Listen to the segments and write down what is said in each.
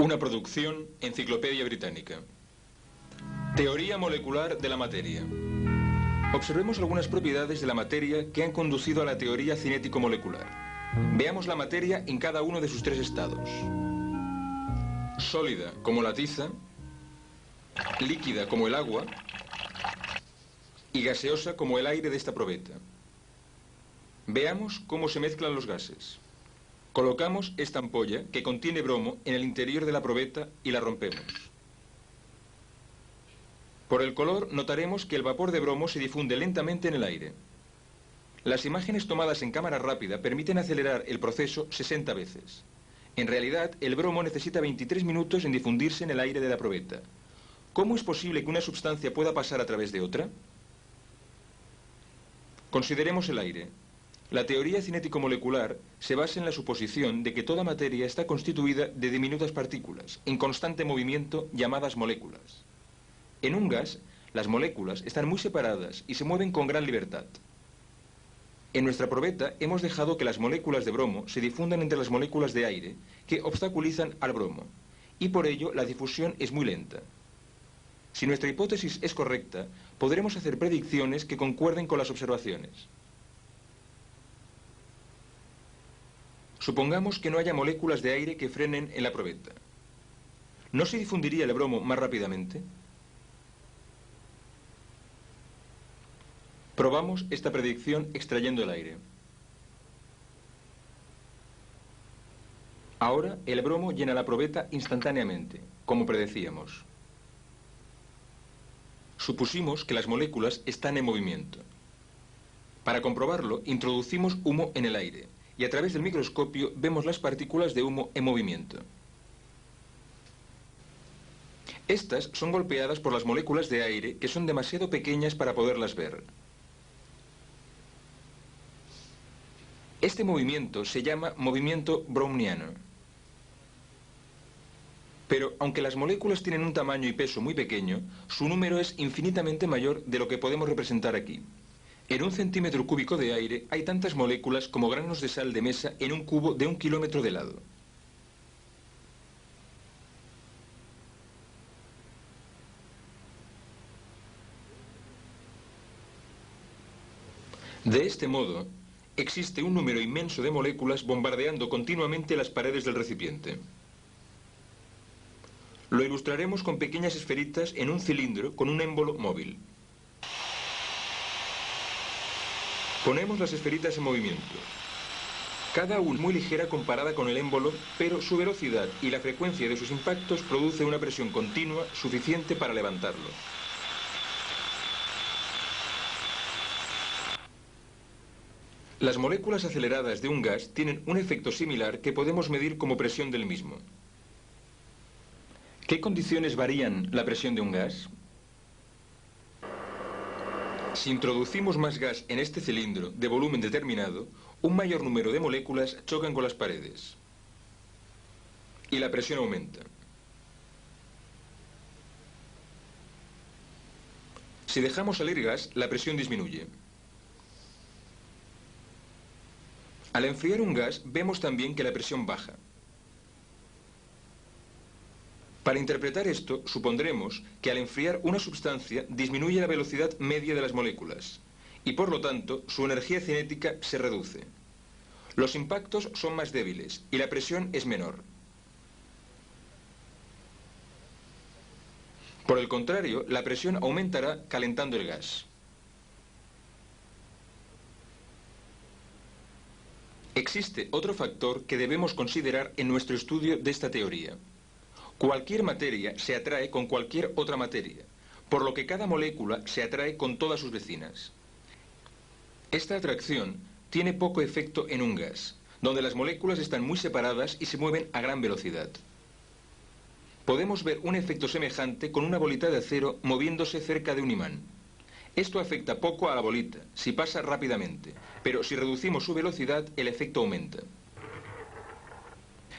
Una producción Enciclopedia Británica. Teoría molecular de la materia. Observemos algunas propiedades de la materia que han conducido a la teoría cinético-molecular. Veamos la materia en cada uno de sus tres estados. Sólida como la tiza, líquida como el agua y gaseosa como el aire de esta probeta. Veamos cómo se mezclan los gases. Colocamos esta ampolla que contiene bromo en el interior de la probeta y la rompemos. Por el color notaremos que el vapor de bromo se difunde lentamente en el aire. Las imágenes tomadas en cámara rápida permiten acelerar el proceso 60 veces. En realidad, el bromo necesita 23 minutos en difundirse en el aire de la probeta. ¿Cómo es posible que una sustancia pueda pasar a través de otra? Consideremos el aire. La teoría cinético-molecular se basa en la suposición de que toda materia está constituida de diminutas partículas, en constante movimiento, llamadas moléculas. En un gas, las moléculas están muy separadas y se mueven con gran libertad. En nuestra probeta hemos dejado que las moléculas de bromo se difundan entre las moléculas de aire, que obstaculizan al bromo, y por ello la difusión es muy lenta. Si nuestra hipótesis es correcta, podremos hacer predicciones que concuerden con las observaciones. Supongamos que no haya moléculas de aire que frenen en la probeta. ¿No se difundiría el bromo más rápidamente? Probamos esta predicción extrayendo el aire. Ahora el bromo llena la probeta instantáneamente, como predecíamos. Supusimos que las moléculas están en movimiento. Para comprobarlo, introducimos humo en el aire y a través del microscopio vemos las partículas de humo en movimiento. Estas son golpeadas por las moléculas de aire que son demasiado pequeñas para poderlas ver. Este movimiento se llama movimiento browniano. Pero aunque las moléculas tienen un tamaño y peso muy pequeño, su número es infinitamente mayor de lo que podemos representar aquí. En 1 centímetro cúbico de aire hay tantas moléculas como granos de sal de mesa en un cubo de 1 kilómetro de lado. De este modo, existe un número inmenso de moléculas bombardeando continuamente las paredes del recipiente. Lo ilustraremos con pequeñas esferitas en un cilindro con un émbolo móvil. Ponemos las esferitas en movimiento. Cada una muy ligera comparada con el émbolo, pero su velocidad y la frecuencia de sus impactos produce una presión continua suficiente para levantarlo. Las moléculas aceleradas de un gas tienen un efecto similar que podemos medir como presión del mismo. ¿Qué condiciones varían la presión de un gas? Si introducimos más gas en este cilindro de volumen determinado, un mayor número de moléculas chocan con las paredes y la presión aumenta. Si dejamos salir gas, la presión disminuye. Al enfriar un gas, vemos también que la presión baja. Para interpretar esto, supondremos que al enfriar una sustancia disminuye la velocidad media de las moléculas y por lo tanto su energía cinética se reduce. Los impactos son más débiles y la presión es menor. Por el contrario, la presión aumentará calentando el gas. Existe otro factor que debemos considerar en nuestro estudio de esta teoría. Cualquier materia se atrae con cualquier otra materia, por lo que cada molécula se atrae con todas sus vecinas. Esta atracción tiene poco efecto en un gas, donde las moléculas están muy separadas y se mueven a gran velocidad. Podemos ver un efecto semejante con una bolita de acero moviéndose cerca de un imán. Esto afecta poco a la bolita, si pasa rápidamente, pero si reducimos su velocidad, el efecto aumenta.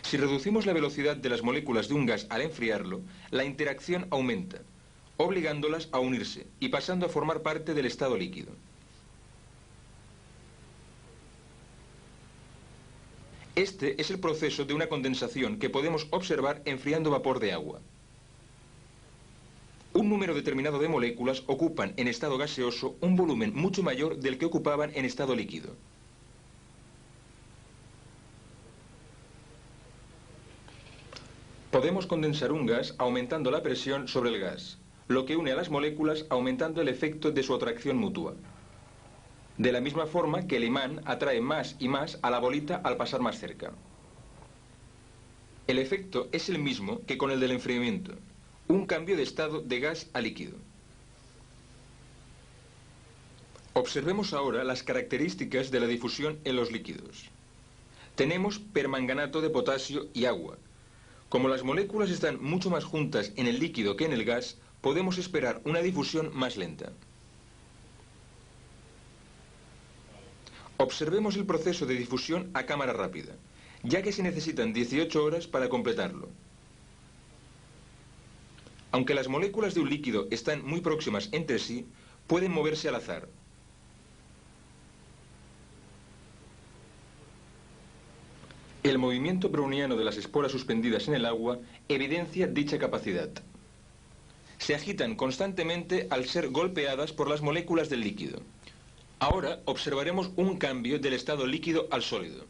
Si reducimos la velocidad de las moléculas de un gas al enfriarlo, la interacción aumenta, obligándolas a unirse y pasando a formar parte del estado líquido. Este es el proceso de una condensación que podemos observar enfriando vapor de agua. Un número determinado de moléculas ocupan en estado gaseoso un volumen mucho mayor del que ocupaban en estado líquido. Podemos condensar un gas aumentando la presión sobre el gas, lo que une a las moléculas aumentando el efecto de su atracción mutua. De la misma forma que el imán atrae más y más a la bolita al pasar más cerca. El efecto es el mismo que con el del enfriamiento, un cambio de estado de gas a líquido. Observemos ahora las características de la difusión en los líquidos. Tenemos permanganato de potasio y agua. Como las moléculas están mucho más juntas en el líquido que en el gas, podemos esperar una difusión más lenta. Observemos el proceso de difusión a cámara rápida, ya que se necesitan 18 horas para completarlo. Aunque las moléculas de un líquido están muy próximas entre sí, pueden moverse al azar. El movimiento browniano de las esporas suspendidas en el agua evidencia dicha capacidad. Se agitan constantemente al ser golpeadas por las moléculas del líquido. Ahora observaremos un cambio del estado líquido al sólido.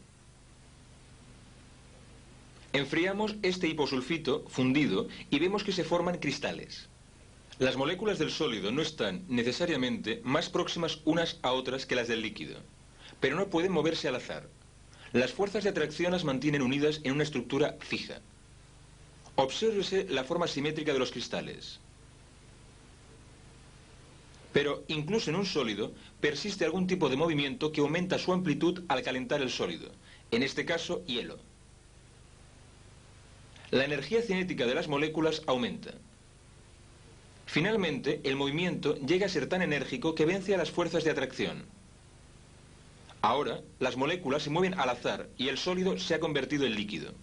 Enfriamos este hiposulfito fundido y vemos que se forman cristales. Las moléculas del sólido no están necesariamente más próximas unas a otras que las del líquido, pero no pueden moverse al azar. Las fuerzas de atracción las mantienen unidas en una estructura fija. Obsérvese la forma simétrica de los cristales. Pero incluso en un sólido persiste algún tipo de movimiento que aumenta su amplitud al calentar el sólido, en este caso hielo. La energía cinética de las moléculas aumenta. Finalmente, el movimiento llega a ser tan enérgico que vence a las fuerzas de atracción. Ahora, las moléculas se mueven al azar y el sólido se ha convertido en líquido.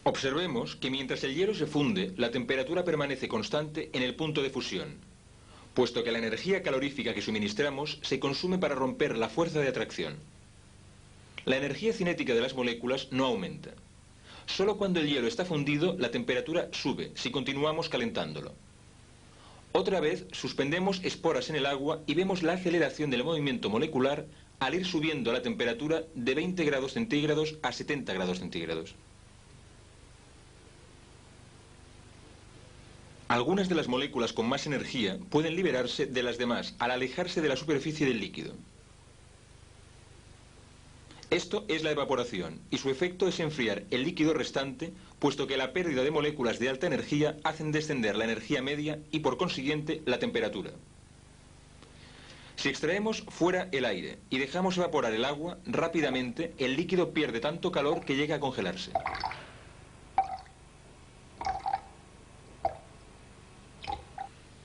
Observemos que mientras el hielo se funde, la temperatura permanece constante en el punto de fusión, puesto que la energía calorífica que suministramos se consume para romper la fuerza de atracción. La energía cinética de las moléculas no aumenta. Solo cuando el hielo está fundido, la temperatura sube, si continuamos calentándolo. Otra vez, suspendemos esporas en el agua y vemos la aceleración del movimiento molecular al ir subiendo la temperatura de 20 grados centígrados a 70 grados centígrados. Algunas de las moléculas con más energía pueden liberarse de las demás al alejarse de la superficie del líquido. Esto es la evaporación, y su efecto es enfriar el líquido restante, puesto que la pérdida de moléculas de alta energía hacen descender la energía media y, por consiguiente, la temperatura. Si extraemos fuera el aire y dejamos evaporar el agua, rápidamente el líquido pierde tanto calor que llega a congelarse.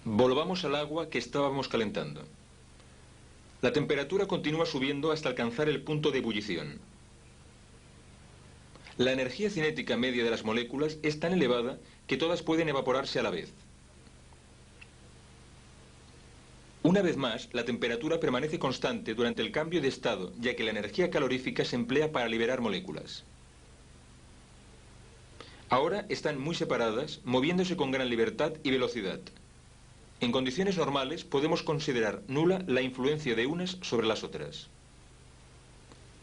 Volvamos al agua que estábamos calentando. La temperatura continúa subiendo hasta alcanzar el punto de ebullición. La energía cinética media de las moléculas es tan elevada que todas pueden evaporarse a la vez. Una vez más, la temperatura permanece constante durante el cambio de estado, ya que la energía calorífica se emplea para liberar moléculas. Ahora están muy separadas, moviéndose con gran libertad y velocidad. En condiciones normales podemos considerar nula la influencia de unas sobre las otras.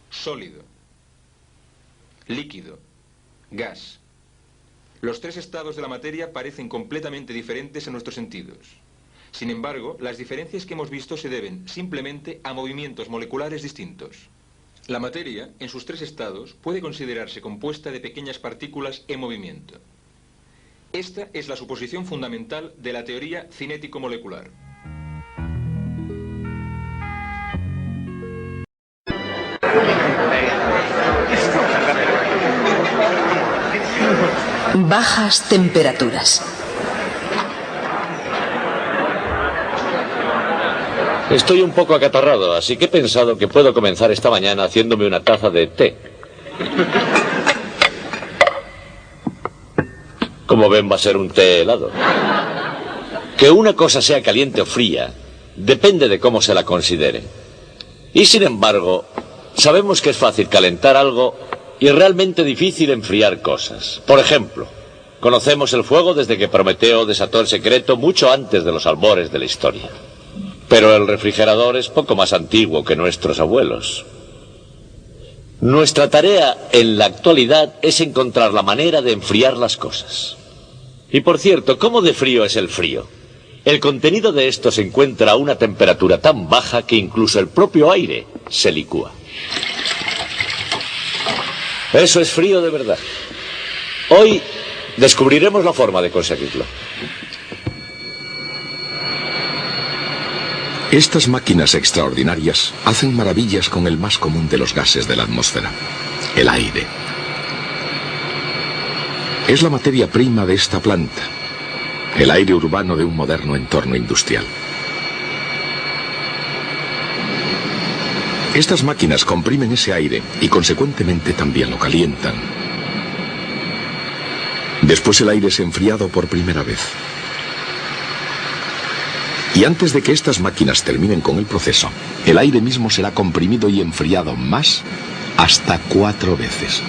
Sólido, líquido, gas. Los tres estados de la materia parecen completamente diferentes a nuestros sentidos. Sin embargo, las diferencias que hemos visto se deben simplemente a movimientos moleculares distintos. La materia, en sus tres estados, puede considerarse compuesta de pequeñas partículas en movimiento. Esta es la suposición fundamental de la teoría cinético-molecular. Bajas temperaturas. Estoy un poco acatarrado, así que he pensado que puedo comenzar esta mañana haciéndome una taza de té. Como ven, va a ser un té helado. Que una cosa sea caliente o fría depende de cómo se la considere. Y sin embargo, sabemos que es fácil calentar algo y realmente difícil enfriar cosas. Por ejemplo, conocemos el fuego desde que Prometeo desató el secreto mucho antes de los albores de la historia. Pero el refrigerador es poco más antiguo que nuestros abuelos. Nuestra tarea en la actualidad es encontrar la manera de enfriar las cosas. Y por cierto, ¿cómo de frío es el frío? El contenido de esto se encuentra a una temperatura tan baja que incluso el propio aire se licúa. Eso es frío de verdad. Hoy descubriremos la forma de conseguirlo. Estas máquinas extraordinarias hacen maravillas con el más común de los gases de la atmósfera, el aire. Es la materia prima de esta planta, el aire urbano de un moderno entorno industrial. Estas máquinas comprimen ese aire y consecuentemente también lo calientan. Después el aire es enfriado por primera vez. Y antes de que estas máquinas terminen con el proceso, el aire mismo será comprimido y enfriado más hasta 4 veces.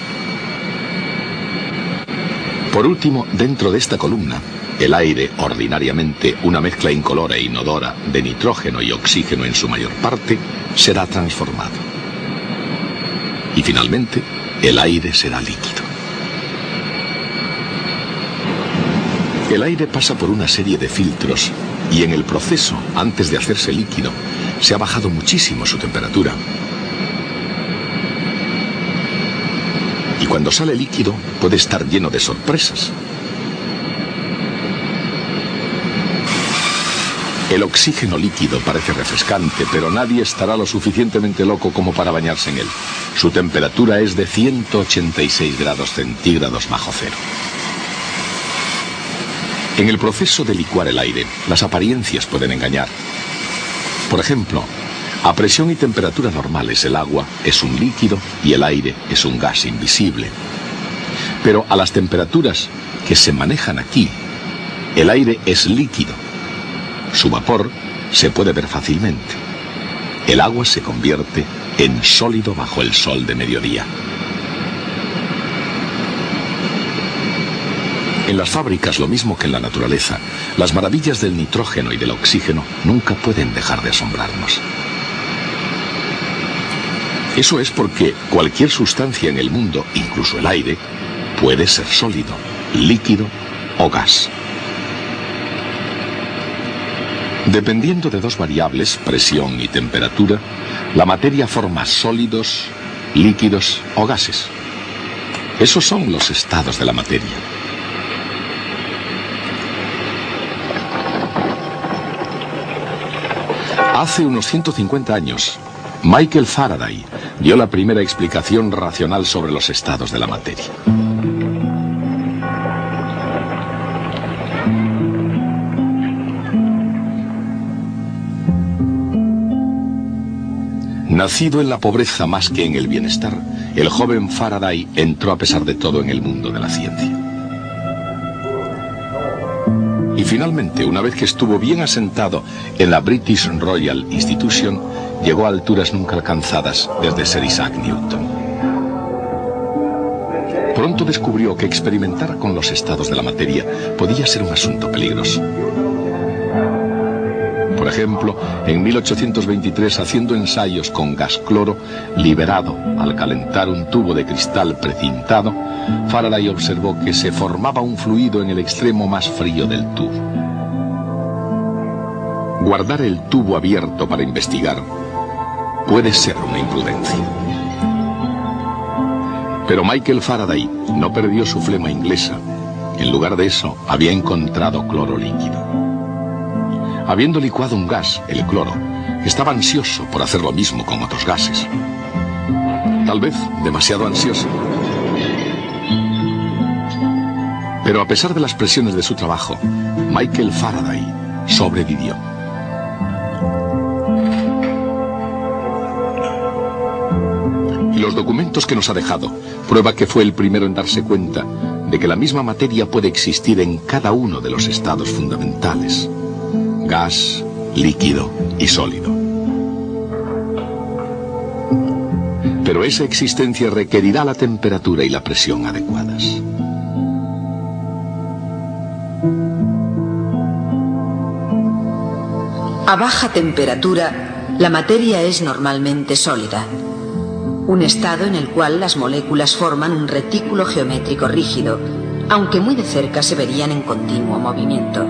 Por último, dentro de esta columna, el aire, ordinariamente una mezcla incolora e inodora de nitrógeno y oxígeno en su mayor parte, será transformado. Y finalmente, el aire será líquido. El aire pasa por una serie de filtros y en el proceso, antes de hacerse líquido, se ha bajado muchísimo su temperatura. Y cuando sale líquido, puede estar lleno de sorpresas. El oxígeno líquido parece refrescante, pero nadie estará lo suficientemente loco como para bañarse en él. Su temperatura es de 186 grados centígrados bajo cero. En el proceso de licuar el aire, las apariencias pueden engañar. Por ejemplo, a presión y temperatura normales el agua es un líquido y el aire es un gas invisible. Pero a las temperaturas que se manejan aquí, el aire es líquido. Su vapor se puede ver fácilmente. El agua se convierte en sólido bajo el sol de mediodía. En las fábricas, lo mismo que en la naturaleza, las maravillas del nitrógeno y del oxígeno nunca pueden dejar de asombrarnos. Eso es porque cualquier sustancia en el mundo, incluso el aire, puede ser sólido, líquido o gas. Dependiendo de dos variables, presión y temperatura, la materia forma sólidos, líquidos o gases. Esos son los estados de la materia. Hace unos 150 años, Michael Faraday dio la primera explicación racional sobre los estados de la materia. Nacido en la pobreza más que en el bienestar, el joven Faraday entró a pesar de todo en el mundo de la ciencia. Y finalmente, una vez que estuvo bien asentado en la British Royal Institution, llegó a alturas nunca alcanzadas desde Sir Isaac Newton. Pronto descubrió que experimentar con los estados de la materia podía ser un asunto peligroso. Por ejemplo, en 1823, haciendo ensayos con gas cloro liberado al calentar un tubo de cristal precintado, Faraday observó que se formaba un fluido en el extremo más frío del tubo. Guardar el tubo abierto para investigar puede ser una imprudencia. Pero Michael Faraday no perdió su flema inglesa. En lugar de eso, había encontrado cloro líquido. Habiendo licuado un gas, el cloro, estaba ansioso por hacer lo mismo con otros gases. Tal vez demasiado ansioso. Pero a pesar de las presiones de su trabajo, Michael Faraday sobrevivió. Y los documentos que nos ha dejado prueba que fue el primero en darse cuenta de que la misma materia puede existir en cada uno de los estados fundamentales: gas, líquido y sólido. Pero esa existencia requerirá la temperatura y la presión adecuadas. A baja temperatura, la materia es normalmente sólida, un estado en el cual las moléculas forman un retículo geométrico rígido, aunque muy de cerca se verían en continuo movimiento.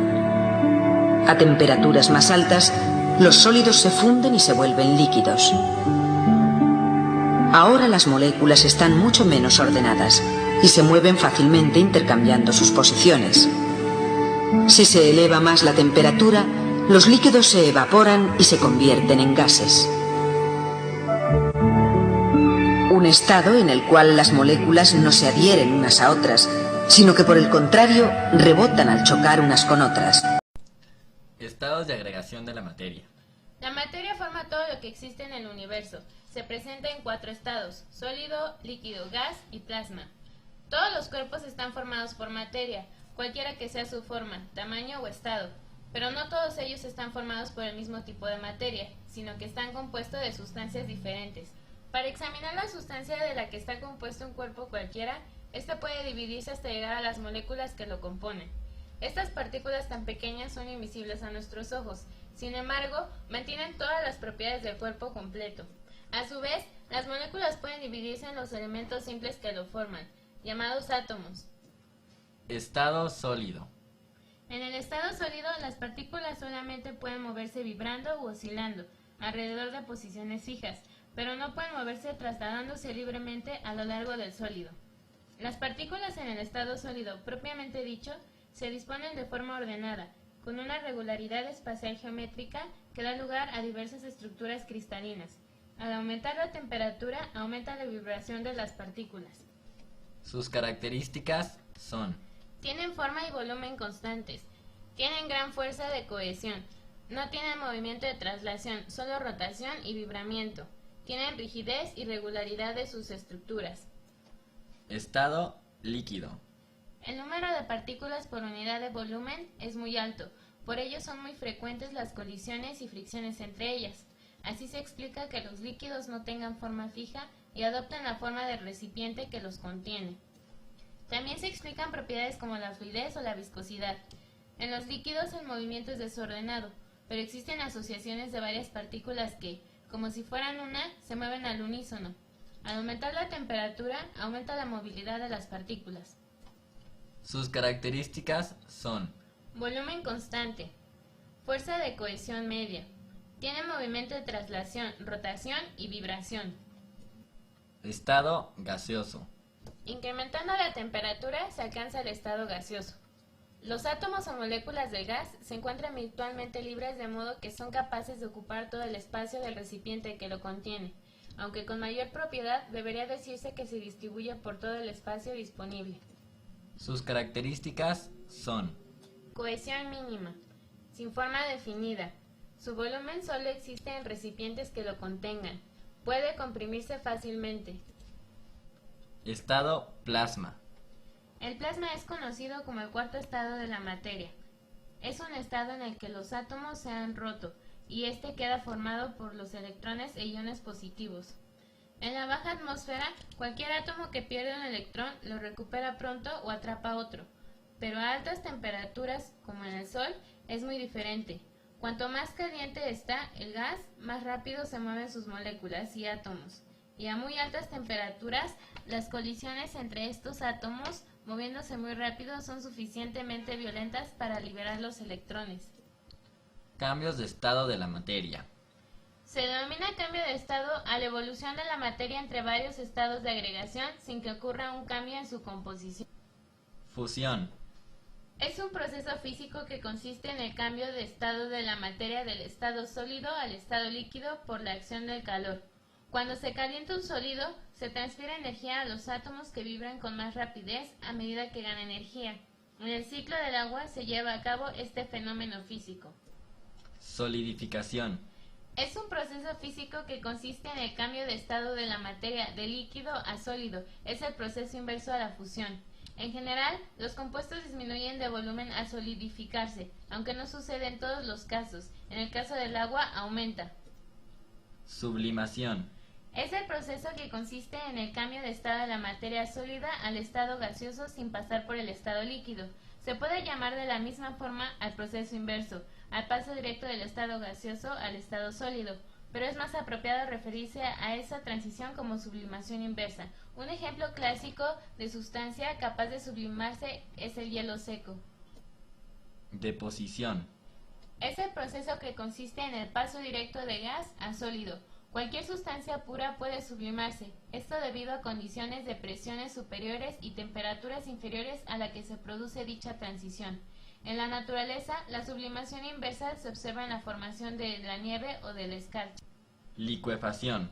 A temperaturas más altas, los sólidos se funden y se vuelven líquidos. Ahora las moléculas están mucho menos ordenadas y se mueven fácilmente intercambiando sus posiciones. Si se eleva más la temperatura, los líquidos se evaporan y se convierten en gases. Un estado en el cual las moléculas no se adhieren unas a otras, sino que por el contrario rebotan al chocar unas con otras. Estados de agregación de la materia. La materia forma todo lo que existe en el universo. Se presenta en 4 estados: sólido, líquido, gas y plasma. Todos los cuerpos están formados por materia, cualquiera que sea su forma, tamaño o estado. Pero no todos ellos están formados por el mismo tipo de materia, sino que están compuestos de sustancias diferentes. Para examinar la sustancia de la que está compuesto un cuerpo cualquiera, esta puede dividirse hasta llegar a las moléculas que lo componen. Estas partículas tan pequeñas son invisibles a nuestros ojos, sin embargo, mantienen todas las propiedades del cuerpo completo. A su vez, las moléculas pueden dividirse en los elementos simples que lo forman, llamados átomos. Estado sólido. En el estado sólido, las partículas solamente pueden moverse vibrando u oscilando alrededor de posiciones fijas, pero no pueden moverse trasladándose libremente a lo largo del sólido. Las partículas en el estado sólido, propiamente dicho, se disponen de forma ordenada, con una regularidad espacial geométrica que da lugar a diversas estructuras cristalinas. Al aumentar la temperatura, aumenta la vibración de las partículas. Sus características son: tienen forma y volumen constantes, tienen gran fuerza de cohesión, no tienen movimiento de traslación, solo rotación y vibramiento, tienen rigidez y regularidad de sus estructuras. Estado líquido. El número de partículas por unidad de volumen es muy alto, por ello son muy frecuentes las colisiones y fricciones entre ellas. Así se explica que los líquidos no tengan forma fija y adopten la forma del recipiente que los contiene. También se explican propiedades como la fluidez o la viscosidad. En los líquidos el movimiento es desordenado, pero existen asociaciones de varias partículas que, como si fueran una, se mueven al unísono. Al aumentar la temperatura, aumenta la movilidad de las partículas. Sus características son: volumen constante, fuerza de cohesión media, tiene movimiento de traslación, rotación y vibración. Estado gaseoso. Incrementando la temperatura se alcanza el estado gaseoso. Los átomos o moléculas del gas se encuentran virtualmente libres, de modo que son capaces de ocupar todo el espacio del recipiente que lo contiene, aunque con mayor propiedad debería decirse que se distribuye por todo el espacio disponible. Sus características son: cohesión mínima, sin forma definida. Su volumen solo existe en recipientes que lo contengan. Puede comprimirse fácilmente. Estado plasma. El plasma es conocido como el cuarto estado de la materia. Es un estado en el que los átomos se han roto y este queda formado por los electrones e iones positivos. En la baja atmósfera, cualquier átomo que pierde un electrón lo recupera pronto o atrapa otro, pero a altas temperaturas, como en el Sol, es muy diferente. Cuanto más caliente está el gas, más rápido se mueven sus moléculas y átomos, y a muy altas temperaturas, las colisiones entre estos átomos, moviéndose muy rápido, son suficientemente violentas para liberar los electrones. Cambios de estado de la materia. Se denomina cambio de estado a la evolución de la materia entre varios estados de agregación sin que ocurra un cambio en su composición. Fusión. Es un proceso físico que consiste en el cambio de estado de la materia del estado sólido al estado líquido por la acción del calor. Cuando se calienta un sólido, se transfiere energía a los átomos que vibran con más rapidez a medida que gana energía. En el ciclo del agua se lleva a cabo este fenómeno físico. Solidificación. Es un proceso físico que consiste en el cambio de estado de la materia de líquido a sólido. Es el proceso inverso a la fusión. En general, los compuestos disminuyen de volumen al solidificarse, aunque no sucede en todos los casos. En el caso del agua, aumenta. Sublimación. Es el proceso que consiste en el cambio de estado de la materia sólida al estado gaseoso sin pasar por el estado líquido. Se puede llamar de la misma forma al proceso inverso, al paso directo del estado gaseoso al estado sólido, pero es más apropiado referirse a esa transición como sublimación inversa. Un ejemplo clásico de sustancia capaz de sublimarse es el hielo seco. Deposición. Es el proceso que consiste en el paso directo de gas a sólido. Cualquier sustancia pura puede sublimarse, esto debido a condiciones de presiones superiores y temperaturas inferiores a la que se produce dicha transición. En la naturaleza, la sublimación inversa se observa en la formación de la nieve o del escarcha. Licuefacción.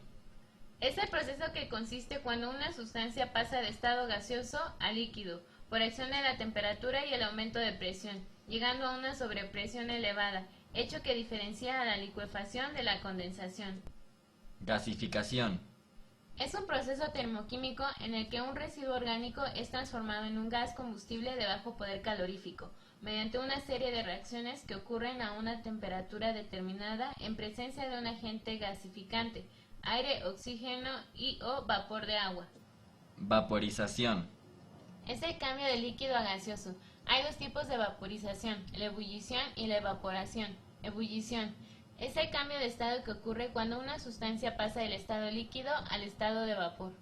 Es el proceso que consiste cuando una sustancia pasa de estado gaseoso a líquido, por acción de la temperatura y el aumento de presión, llegando a una sobrepresión elevada, hecho que diferencia a la licuefacción de la condensación. Gasificación. Es un proceso termoquímico en el que un residuo orgánico es transformado en un gas combustible de bajo poder calorífico, mediante una serie de reacciones que ocurren a una temperatura determinada en presencia de un agente gasificante, aire, oxígeno y o vapor de agua. Vaporización. Es el cambio de líquido a gaseoso. Hay dos tipos de vaporización, la ebullición y la evaporación. Ebullición es el cambio de estado que ocurre cuando una sustancia pasa del estado líquido al estado de vapor.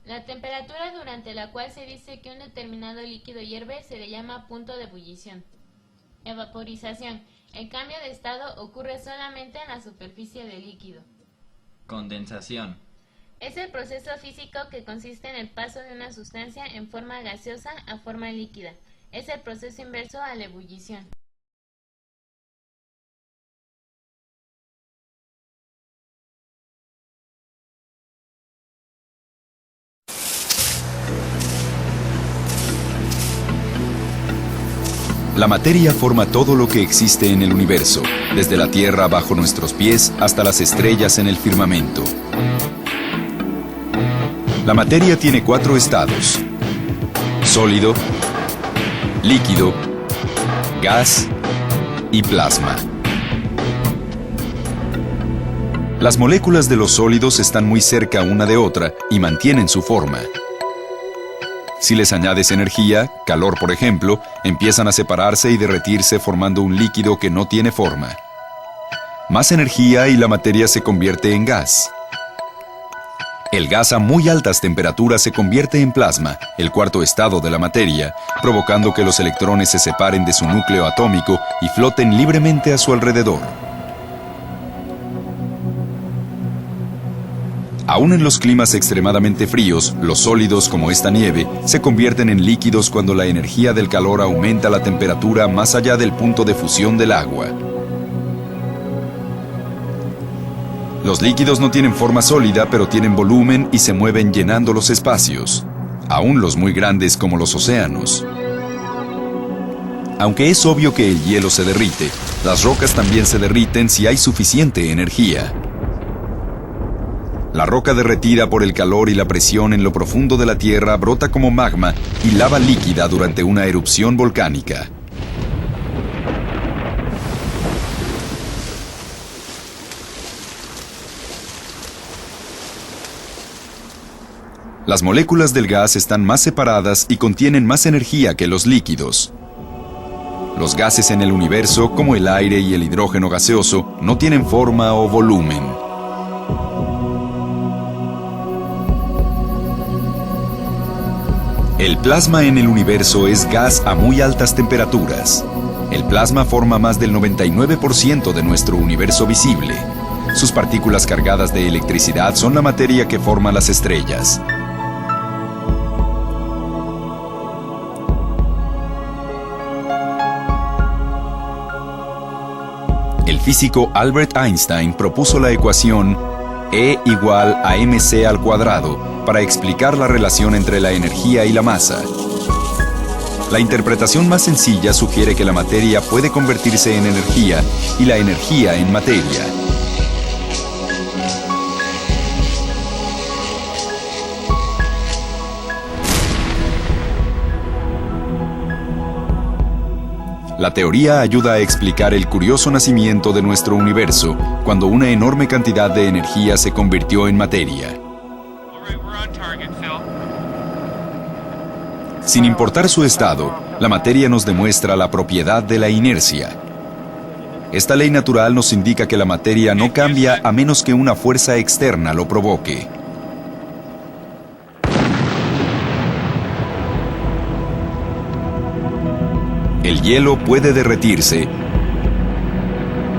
La temperatura durante la cual se dice que un determinado líquido hierve se le llama punto de ebullición. Evaporización. El cambio de estado ocurre solamente en la superficie del líquido. Condensación. Es el proceso físico que consiste en el paso de una sustancia en forma gaseosa a forma líquida. Es el proceso inverso a la ebullición. La materia forma todo lo que existe en el universo, desde la Tierra bajo nuestros pies hasta las estrellas en el firmamento. La materia tiene 4 estados: sólido, líquido, gas y plasma. Las moléculas de los sólidos están muy cerca una de otra y mantienen su forma. Si les añades energía, calor por ejemplo, empiezan a separarse y derretirse formando un líquido que no tiene forma. Más energía y la materia se convierte en gas. El gas a muy altas temperaturas se convierte en plasma, el cuarto estado de la materia, provocando que los electrones se separen de su núcleo atómico y floten libremente a su alrededor. Aún en los climas extremadamente fríos, los sólidos como esta nieve se convierten en líquidos cuando la energía del calor aumenta la temperatura más allá del punto de fusión del agua. Los líquidos no tienen forma sólida, pero tienen volumen y se mueven llenando los espacios, aún los muy grandes como los océanos. Aunque es obvio que el hielo se derrite, las rocas también se derriten si hay suficiente energía. La roca derretida por el calor y la presión en lo profundo de la Tierra brota como magma y lava líquida durante una erupción volcánica. Las moléculas del gas están más separadas y contienen más energía que los líquidos. Los gases en el universo, como el aire y el hidrógeno gaseoso, no tienen forma o volumen. El plasma en el universo es gas a muy altas temperaturas. El plasma forma más del 99% de nuestro universo visible. Sus partículas cargadas de electricidad son la materia que forma las estrellas. El físico Albert Einstein propuso la ecuación E igual a mc al cuadrado para explicar la relación entre la energía y la masa. La interpretación más sencilla sugiere que la materia puede convertirse en energía y la energía en materia. La teoría ayuda a explicar el curioso nacimiento de nuestro universo, cuando una enorme cantidad de energía se convirtió en materia. Sin importar su estado, la materia nos demuestra la propiedad de la inercia. Esta ley natural nos indica que la materia no cambia a menos que una fuerza externa lo provoque. El hielo puede derretirse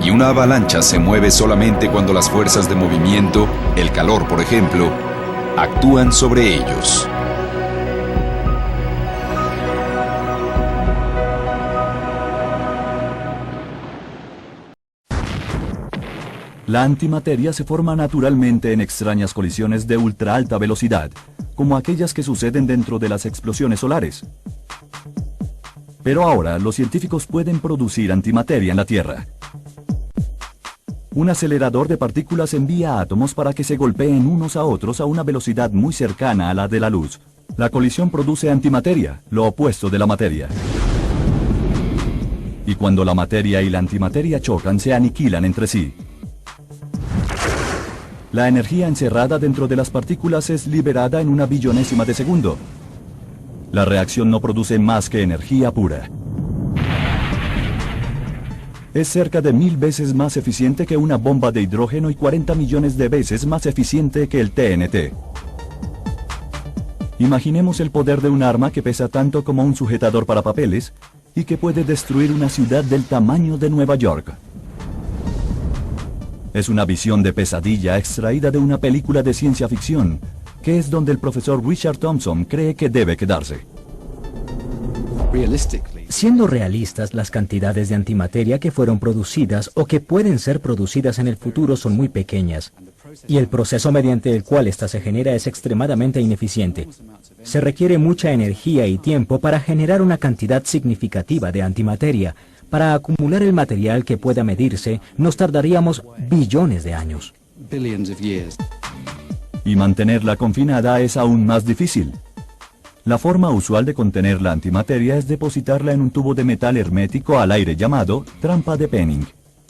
y una avalancha se mueve solamente cuando las fuerzas de movimiento, el calor por ejemplo, actúan sobre ellos. La antimateria se forma naturalmente en extrañas colisiones de ultra alta velocidad, como aquellas que suceden dentro de las explosiones solares. Pero ahora los científicos pueden producir antimateria en la Tierra. Un acelerador de partículas envía átomos para que se golpeen unos a otros a una velocidad muy cercana a la de la luz. La colisión produce antimateria, lo opuesto de la materia. Y cuando la materia y la antimateria chocan, se aniquilan entre sí. La energía encerrada dentro de las partículas es liberada en una billonésima de segundo. La reacción no produce más que energía pura. Es cerca de 1000 veces más eficiente que una bomba de hidrógeno y 40 millones de veces más eficiente que el TNT. Imaginemos el poder de un arma que pesa tanto como un sujetador para papeles y que puede destruir una ciudad del tamaño de Nueva York. Es una visión de pesadilla extraída de una película de ciencia ficción, que es donde el profesor Richard Thompson cree que debe quedarse. Siendo realistas, las cantidades de antimateria que fueron producidas o que pueden ser producidas en el futuro son muy pequeñas, y el proceso mediante el cual ésta se genera es extremadamente ineficiente. Se requiere mucha energía y tiempo para generar una cantidad significativa de antimateria. Para acumular el material que pueda medirse, nos tardaríamos billones de años. Y mantenerla confinada es aún más difícil. La forma usual de contener la antimateria es depositarla en un tubo de metal hermético al aire llamado trampa de Penning.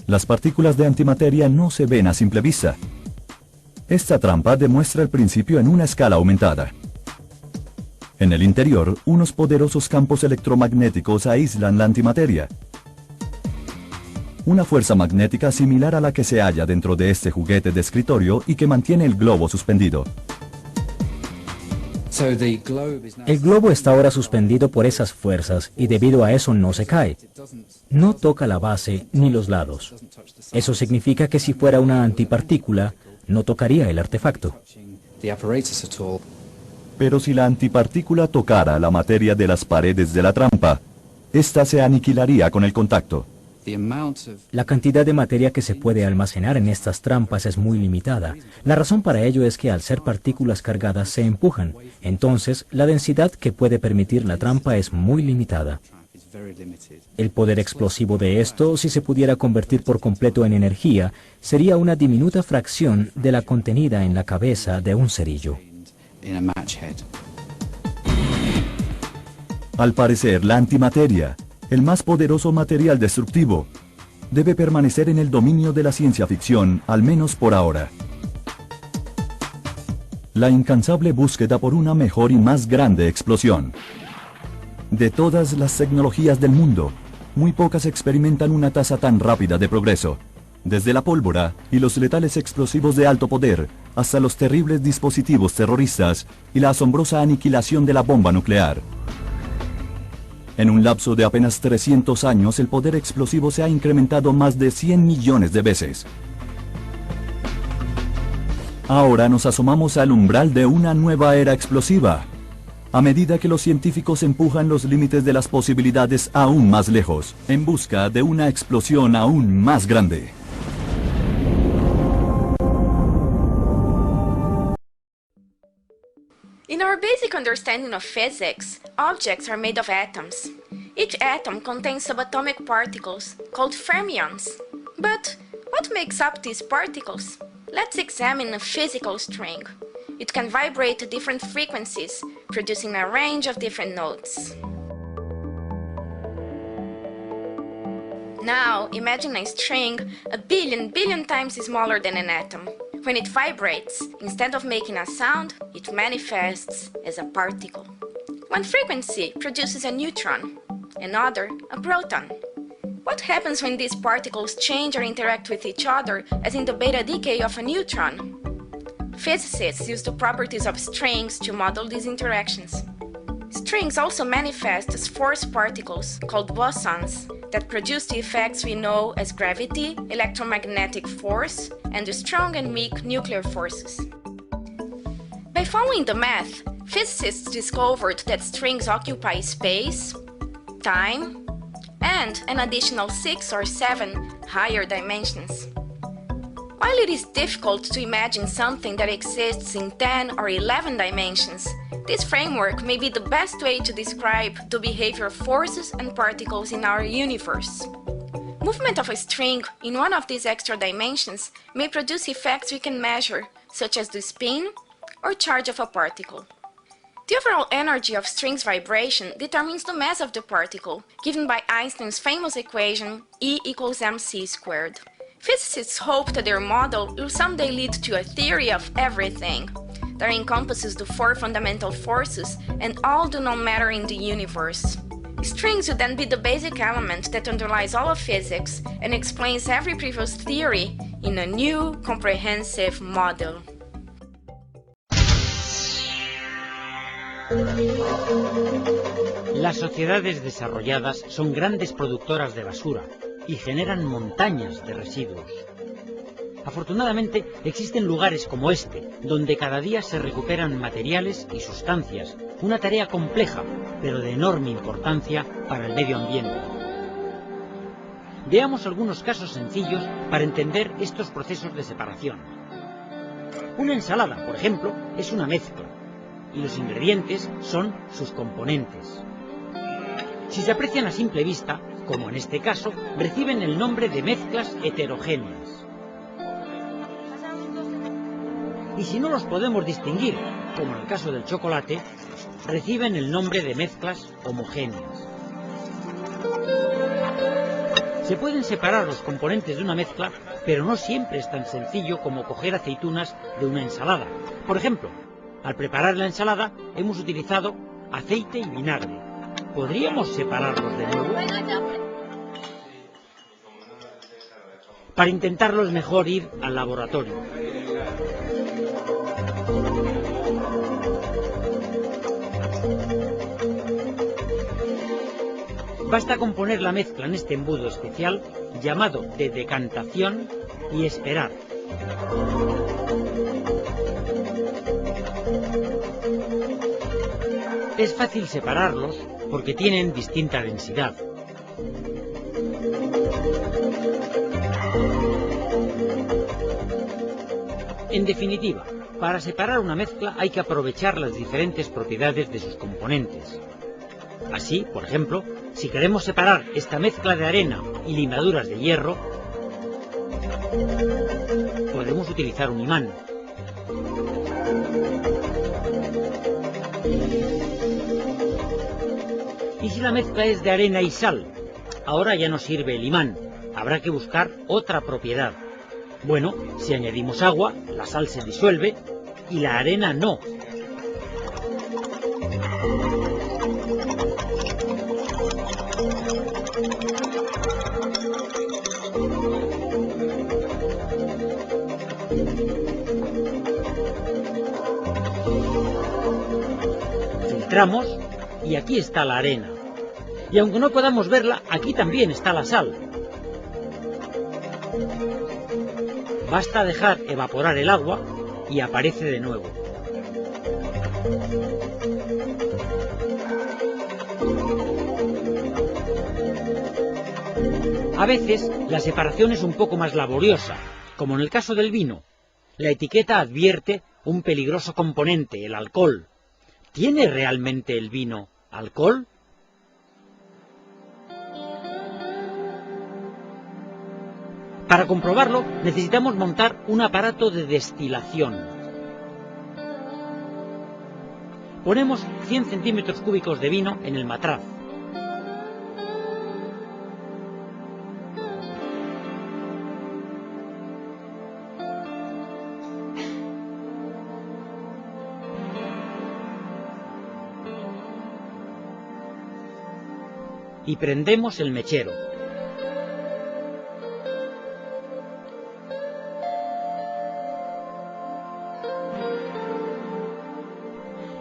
Las partículas de antimateria no se ven a simple vista. Esta trampa demuestra el principio en una escala aumentada. En el interior, unos poderosos campos electromagnéticos aíslan la antimateria. Una fuerza magnética similar a la que se halla dentro de este juguete de escritorio y que mantiene el globo suspendido. El globo está ahora suspendido por esas fuerzas y debido a eso no se cae. No toca la base ni los lados. Eso significa que si fuera una antipartícula, no tocaría el artefacto. Pero si la antipartícula tocara la materia de las paredes de la trampa, ésta se aniquilaría con el contacto. La cantidad de materia que se puede almacenar en estas trampas es muy limitada. La razón para ello es que al ser partículas cargadas se empujan. Entonces, la densidad que puede permitir la trampa es muy limitada. El poder explosivo de esto, si se pudiera convertir por completo en energía, sería una diminuta fracción de la contenida en la cabeza de un cerillo. Al parecer, la antimateria, el más poderoso material destructivo, debe permanecer en el dominio de la ciencia ficción, al menos por ahora. La incansable búsqueda por una mejor y más grande explosión. De todas las tecnologías del mundo, muy pocas experimentan una tasa tan rápida de progreso. Desde la pólvora y los letales explosivos de alto poder, hasta los terribles dispositivos terroristas y la asombrosa aniquilación de la bomba nuclear. En un lapso de apenas 300 años, el poder explosivo se ha incrementado más de 100 millones de veces. Ahora nos asomamos al umbral de una nueva era explosiva, a medida que los científicos empujan los límites de las posibilidades aún más lejos, en busca de una explosión aún más grande. In our basic understanding of physics, objects are made of atoms. Each atom contains subatomic particles, called fermions. But what makes up these particles? Let's examine a physical string. It can vibrate at different frequencies, producing a range of different notes. Now, imagine a string a billion times smaller than an atom. When it vibrates, instead of making a sound, it manifests as a particle. One frequency produces a neutron, another a proton. What happens when these particles change or interact with each other, as in the beta decay of a neutron? Physicists use the properties of strings to model these interactions. Strings also manifest as force particles, called bosons, that produce the effects we know as gravity, electromagnetic force, and the strong and weak nuclear forces. By following the math, physicists discovered that strings occupy space, time, and an additional 6 or 7 higher dimensions. While it is difficult to imagine something that exists in 10 or 11 dimensions, this framework may be the best way to describe the behavior of forces and particles in our universe. Movement of a string in one of these extra dimensions may produce effects we can measure, such as the spin or charge of a particle. The overall energy of string's vibration determines the mass of the particle, given by Einstein's famous equation E equals mc squared. Physicists hope that their model will someday lead to a theory of everything that encompasses the 4 fundamental forces and all the known matter in the universe. Strings will then be the basic element that underlies all of physics and explains every previous theory in a new, comprehensive model. Las sociedades desarrolladas son grandes productoras de basura y generan montañas de residuos. Afortunadamente, existen lugares como este, donde cada día se recuperan materiales y sustancias, una tarea compleja, pero de enorme importancia para el medio ambiente. Veamos algunos casos sencillos para entender estos procesos de separación. Una ensalada, por ejemplo, es una mezcla, y los ingredientes son sus componentes. Si se aprecian a simple vista, como en este caso, reciben el nombre de mezclas heterogéneas. Y si no los podemos distinguir, como en el caso del chocolate, reciben el nombre de mezclas homogéneas. Se pueden separar los componentes de una mezcla, pero no siempre es tan sencillo como coger aceitunas de una ensalada. Por ejemplo, al preparar la ensalada hemos utilizado aceite y vinagre. ¿Podríamos separarlos de nuevo? Para intentarlo es mejor ir al laboratorio. Basta con poner la mezcla en este embudo especial llamado de decantación y esperar. Es fácil separarlos porque tienen distinta densidad. En definitiva, para separar una mezcla hay que aprovechar las diferentes propiedades de sus componentes. Así, por ejemplo, si queremos separar esta mezcla de arena y limaduras de hierro, podemos utilizar un imán. ¿Y si la mezcla es de arena y sal? Ahora ya no sirve el imán, habrá que buscar otra propiedad. Bueno, si añadimos agua, la sal se disuelve y la arena no. Filtramos y aquí está la arena. Y aunque no podamos verla, aquí también está la sal. Basta dejar evaporar el agua y aparece de nuevo. A veces la separación es un poco más laboriosa, como en el caso del vino. La etiqueta advierte un peligroso componente, el alcohol. ¿Tiene realmente el vino alcohol? Para comprobarlo, necesitamos montar un aparato de destilación. Ponemos 100 centímetros cúbicos de vino en el matraz. y prendemos el mechero.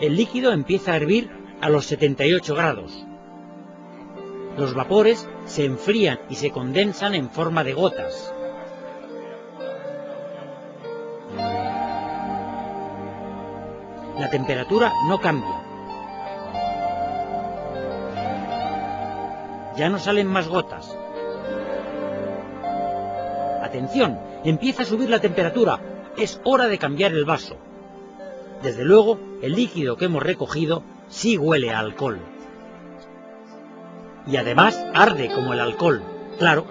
El líquido empieza a hervir a los 78 grados. Los vapores se enfrían y se condensan en forma de gotas. La temperatura no cambia. Ya no salen más gotas. Atención, empieza a subir la temperatura. Es hora de cambiar el vaso. Desde luego, el líquido que hemos recogido sí huele a alcohol. Y además arde como el alcohol. Claro,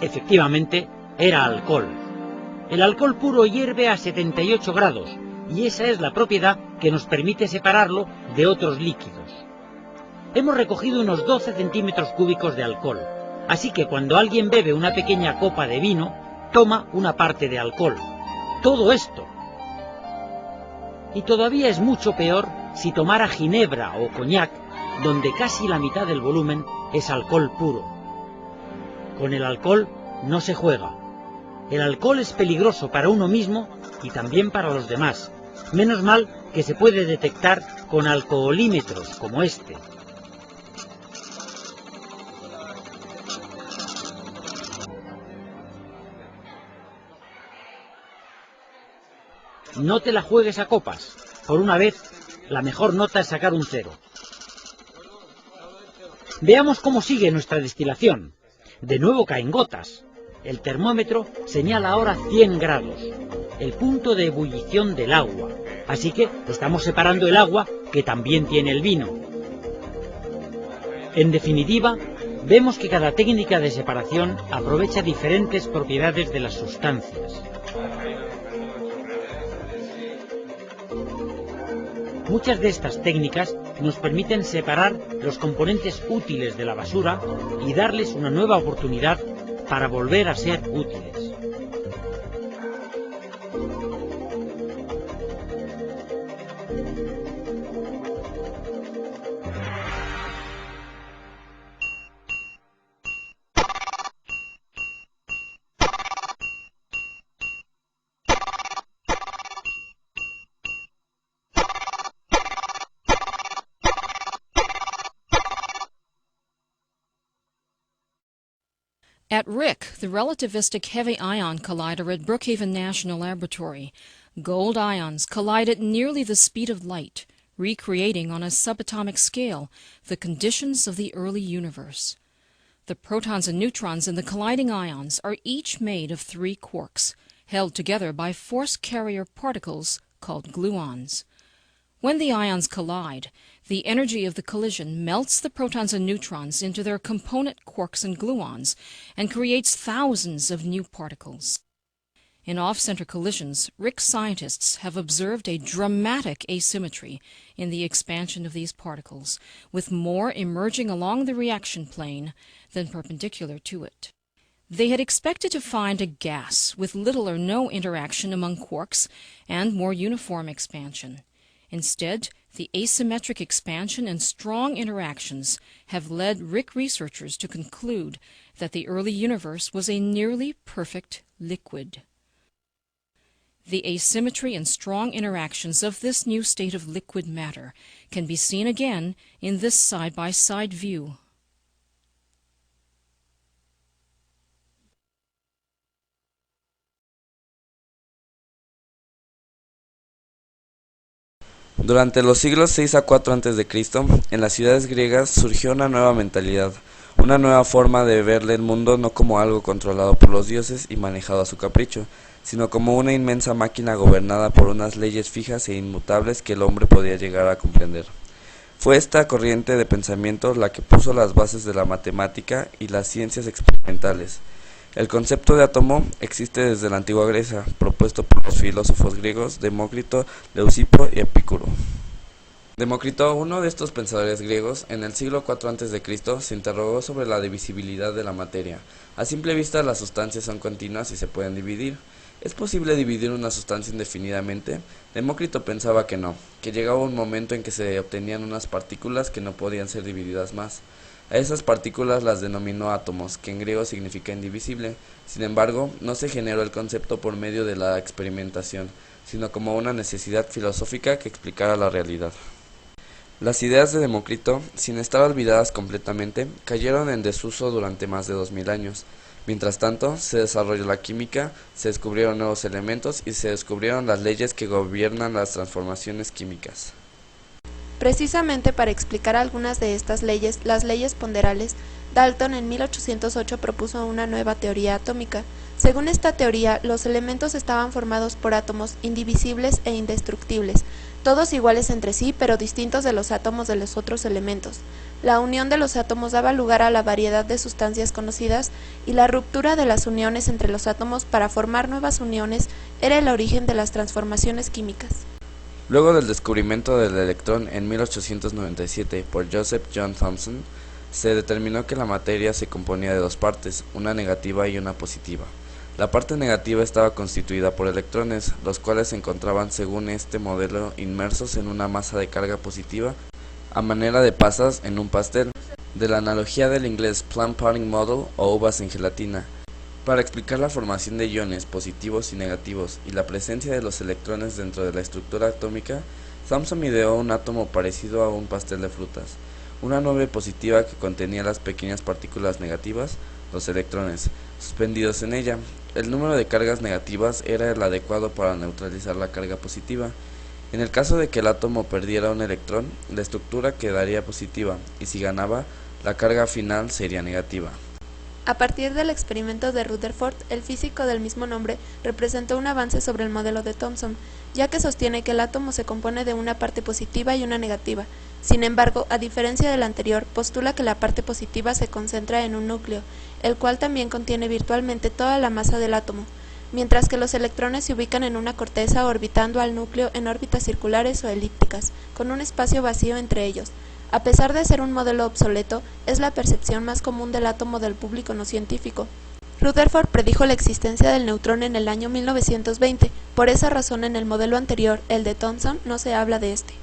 efectivamente, era alcohol. El alcohol puro hierve a 78 grados, y esa es la propiedad que nos permite separarlo de otros líquidos. Hemos recogido unos 12 centímetros cúbicos de alcohol, así que cuando alguien bebe una pequeña copa de vino, toma una parte de alcohol. Todo esto. Y todavía es mucho peor si tomara ginebra o coñac, donde casi la mitad del volumen es alcohol puro. Con el alcohol no se juega. El alcohol es peligroso para uno mismo y también para los demás. Menos mal que se puede detectar con alcoholímetros como este. No te la juegues a copas. Por una vez, la mejor nota es sacar un 0. Veamos cómo sigue nuestra destilación. De nuevo caen gotas. El termómetro señala ahora 100 grados, el punto de ebullición del agua. Así que estamos separando el agua, que también tiene el vino. En definitiva, vemos que cada técnica de separación aprovecha diferentes propiedades de las sustancias. Muchas de estas técnicas nos permiten separar los componentes útiles de la basura y darles una nueva oportunidad para volver a ser útiles. At RHIC, the relativistic heavy ion collider at Brookhaven National Laboratory, gold ions collide at nearly the speed of light, recreating on a subatomic scale the conditions of the early universe. The protons and neutrons in the colliding ions are each made of 3 quarks, held together by force carrier particles called gluons. When the ions collide, the energy of the collision melts the protons and neutrons into their component quarks and gluons and creates thousands of new particles. In off-center collisions, RHIC scientists have observed a dramatic asymmetry in the expansion of these particles, with more emerging along the reaction plane than perpendicular to it. They had expected to find a gas with little or no interaction among quarks and more uniform expansion. Instead, the asymmetric expansion and strong interactions have led RHIC researchers to conclude that the early universe was a nearly perfect liquid. The asymmetry and strong interactions of this new state of liquid matter can be seen again in this side-by-side view. Durante los siglos 6 a 4 a.C., en las ciudades griegas surgió una nueva mentalidad, una nueva forma de verle el mundo no como algo controlado por los dioses y manejado a su capricho, sino como una inmensa máquina gobernada por unas leyes fijas e inmutables que el hombre podía llegar a comprender. Fue esta corriente de pensamiento la que puso las bases de la matemática y las ciencias experimentales. El concepto de átomo existe desde la antigua Grecia, propuesto por los filósofos griegos Demócrito, Leucipo y Epicuro. Demócrito, uno de estos pensadores griegos, en el siglo IV a.C., se interrogó sobre la divisibilidad de la materia. A simple vista, las sustancias son continuas y se pueden dividir. ¿Es posible dividir una sustancia indefinidamente? Demócrito pensaba que no, que llegaba un momento en que se obtenían unas partículas que no podían ser divididas más. A esas partículas las denominó átomos, que en griego significa indivisible. Sin embargo, no se generó el concepto por medio de la experimentación, sino como una necesidad filosófica que explicara la realidad. Las ideas de Demócrito, sin estar olvidadas completamente, cayeron en desuso durante más de 2000 años. Mientras tanto, se desarrolló la química, se descubrieron nuevos elementos y se descubrieron las leyes que gobiernan las transformaciones químicas. Precisamente para explicar algunas de estas leyes, las leyes ponderales, Dalton en 1808 propuso una nueva teoría atómica. Según esta teoría, los elementos estaban formados por átomos indivisibles e indestructibles, todos iguales entre sí pero distintos de los átomos de los otros elementos. La unión de los átomos daba lugar a la variedad de sustancias conocidas y la ruptura de las uniones entre los átomos para formar nuevas uniones era el origen de las transformaciones químicas. Luego del descubrimiento del electrón en 1897 por Joseph John Thomson, se determinó que la materia se componía de dos partes, una negativa y una positiva. La parte negativa estaba constituida por electrones, los cuales se encontraban, según este modelo, inmersos en una masa de carga positiva, a manera de pasas en un pastel, de la analogía del inglés plum pudding model o uvas en gelatina. Para explicar la formación de iones positivos y negativos y la presencia de los electrones dentro de la estructura atómica, Thomson ideó un átomo parecido a un pastel de frutas. Una nube positiva que contenía las pequeñas partículas negativas, los electrones, suspendidos en ella. El número de cargas negativas era el adecuado para neutralizar la carga positiva. En el caso de que el átomo perdiera un electrón, la estructura quedaría positiva, y si ganaba, la carga final sería negativa. A partir del experimento de Rutherford, el físico del mismo nombre representó un avance sobre el modelo de Thomson, ya que sostiene que el átomo se compone de una parte positiva y una negativa. Sin embargo, a diferencia del anterior, postula que la parte positiva se concentra en un núcleo, el cual también contiene virtualmente toda la masa del átomo, mientras que los electrones se ubican en una corteza orbitando al núcleo en órbitas circulares o elípticas, con un espacio vacío entre ellos. A pesar de ser un modelo obsoleto, es la percepción más común del átomo del público no científico. Rutherford predijo la existencia del neutrón en el año 1920, por esa razón en el modelo anterior, el de Thomson, no se habla de este.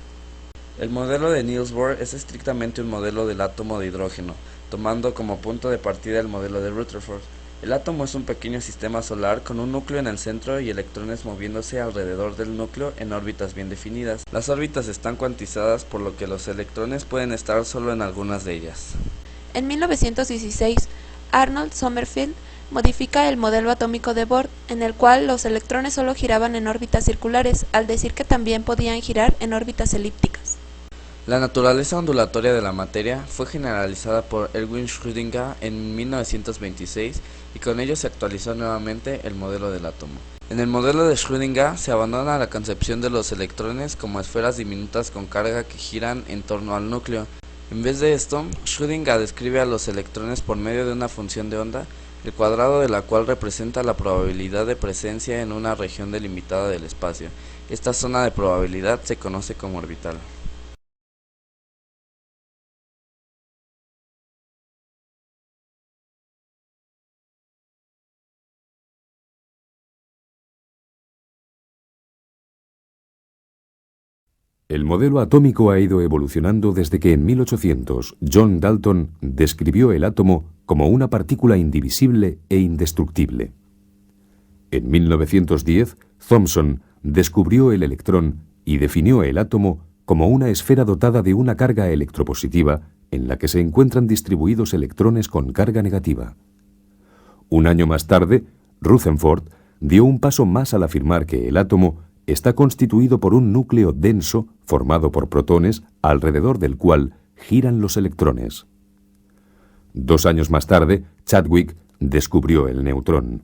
El modelo de Niels Bohr es estrictamente un modelo del átomo de hidrógeno, tomando como punto de partida el modelo de Rutherford. El átomo es un pequeño sistema solar con un núcleo en el centro y electrones moviéndose alrededor del núcleo en órbitas bien definidas. Las órbitas están cuantizadas, por lo que los electrones pueden estar solo en algunas de ellas. En 1916, Arnold Sommerfeld modifica el modelo atómico de Bohr, en el cual los electrones solo giraban en órbitas circulares, al decir que también podían girar en órbitas elípticas. La naturaleza ondulatoria de la materia fue generalizada por Erwin Schrödinger en 1926 y con ello se actualizó nuevamente el modelo del átomo. En el modelo de Schrödinger se abandona la concepción de los electrones como esferas diminutas con carga que giran en torno al núcleo. En vez de esto, Schrödinger describe a los electrones por medio de una función de onda, el cuadrado de la cual representa la probabilidad de presencia en una región delimitada del espacio. Esta zona de probabilidad se conoce como orbital. El modelo atómico ha ido evolucionando desde que en 1800 John Dalton describió el átomo como una partícula indivisible e indestructible. En 1910, Thomson descubrió el electrón y definió el átomo como una esfera dotada de una carga electropositiva en la que se encuentran distribuidos electrones con carga negativa. Un año más tarde, Rutherford dio un paso más al afirmar que el átomo está constituido por un núcleo denso formado por protones alrededor del cual giran los electrones. 2 años más tarde, Chadwick descubrió el neutrón.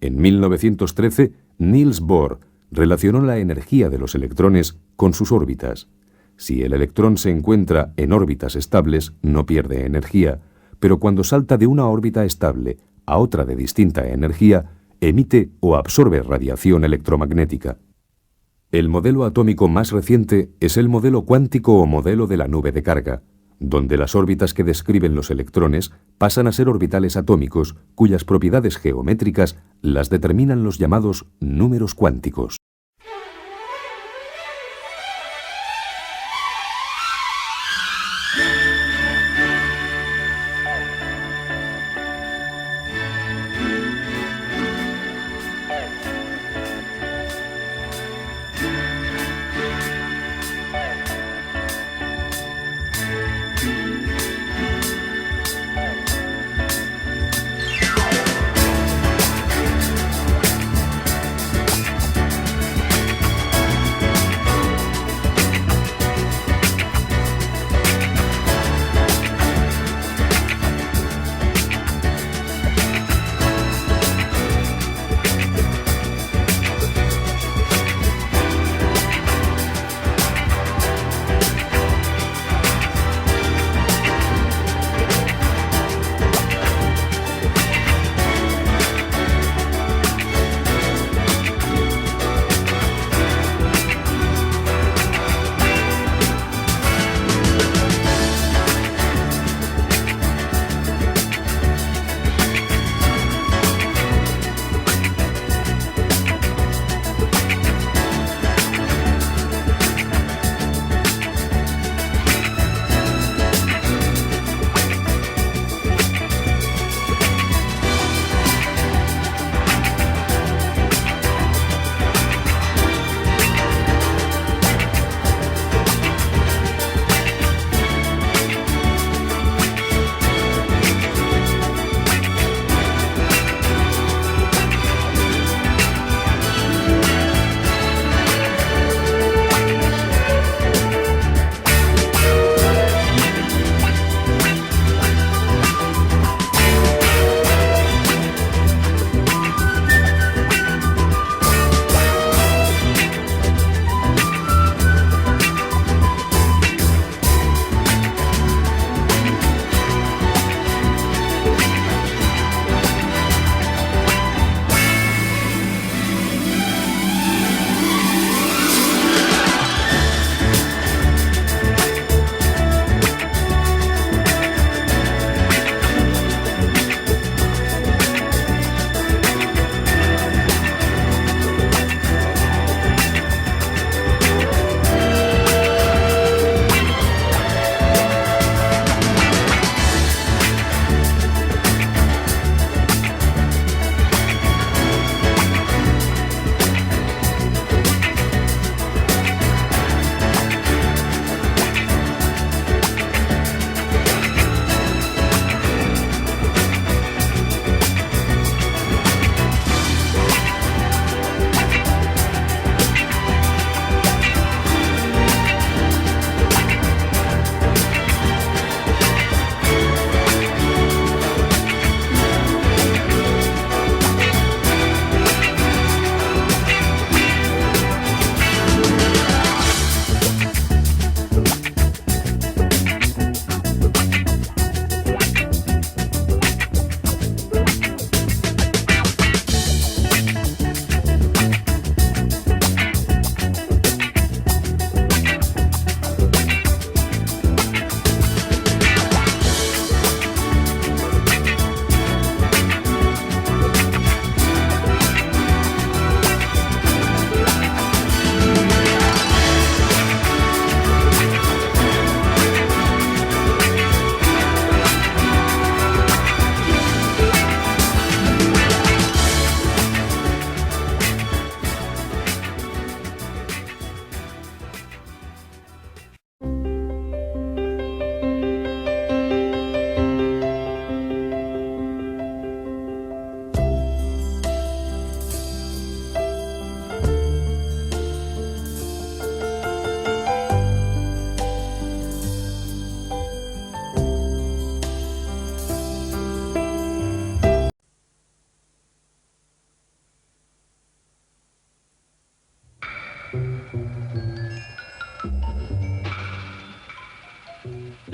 En 1913, Niels Bohr relacionó la energía de los electrones con sus órbitas. Si el electrón se encuentra en órbitas estables, no pierde energía, pero cuando salta de una órbita estable a otra de distinta energía, emite o absorbe radiación electromagnética. El modelo atómico más reciente es el modelo cuántico o modelo de la nube de carga, donde las órbitas que describen los electrones pasan a ser orbitales atómicos cuyas propiedades geométricas las determinan los llamados números cuánticos.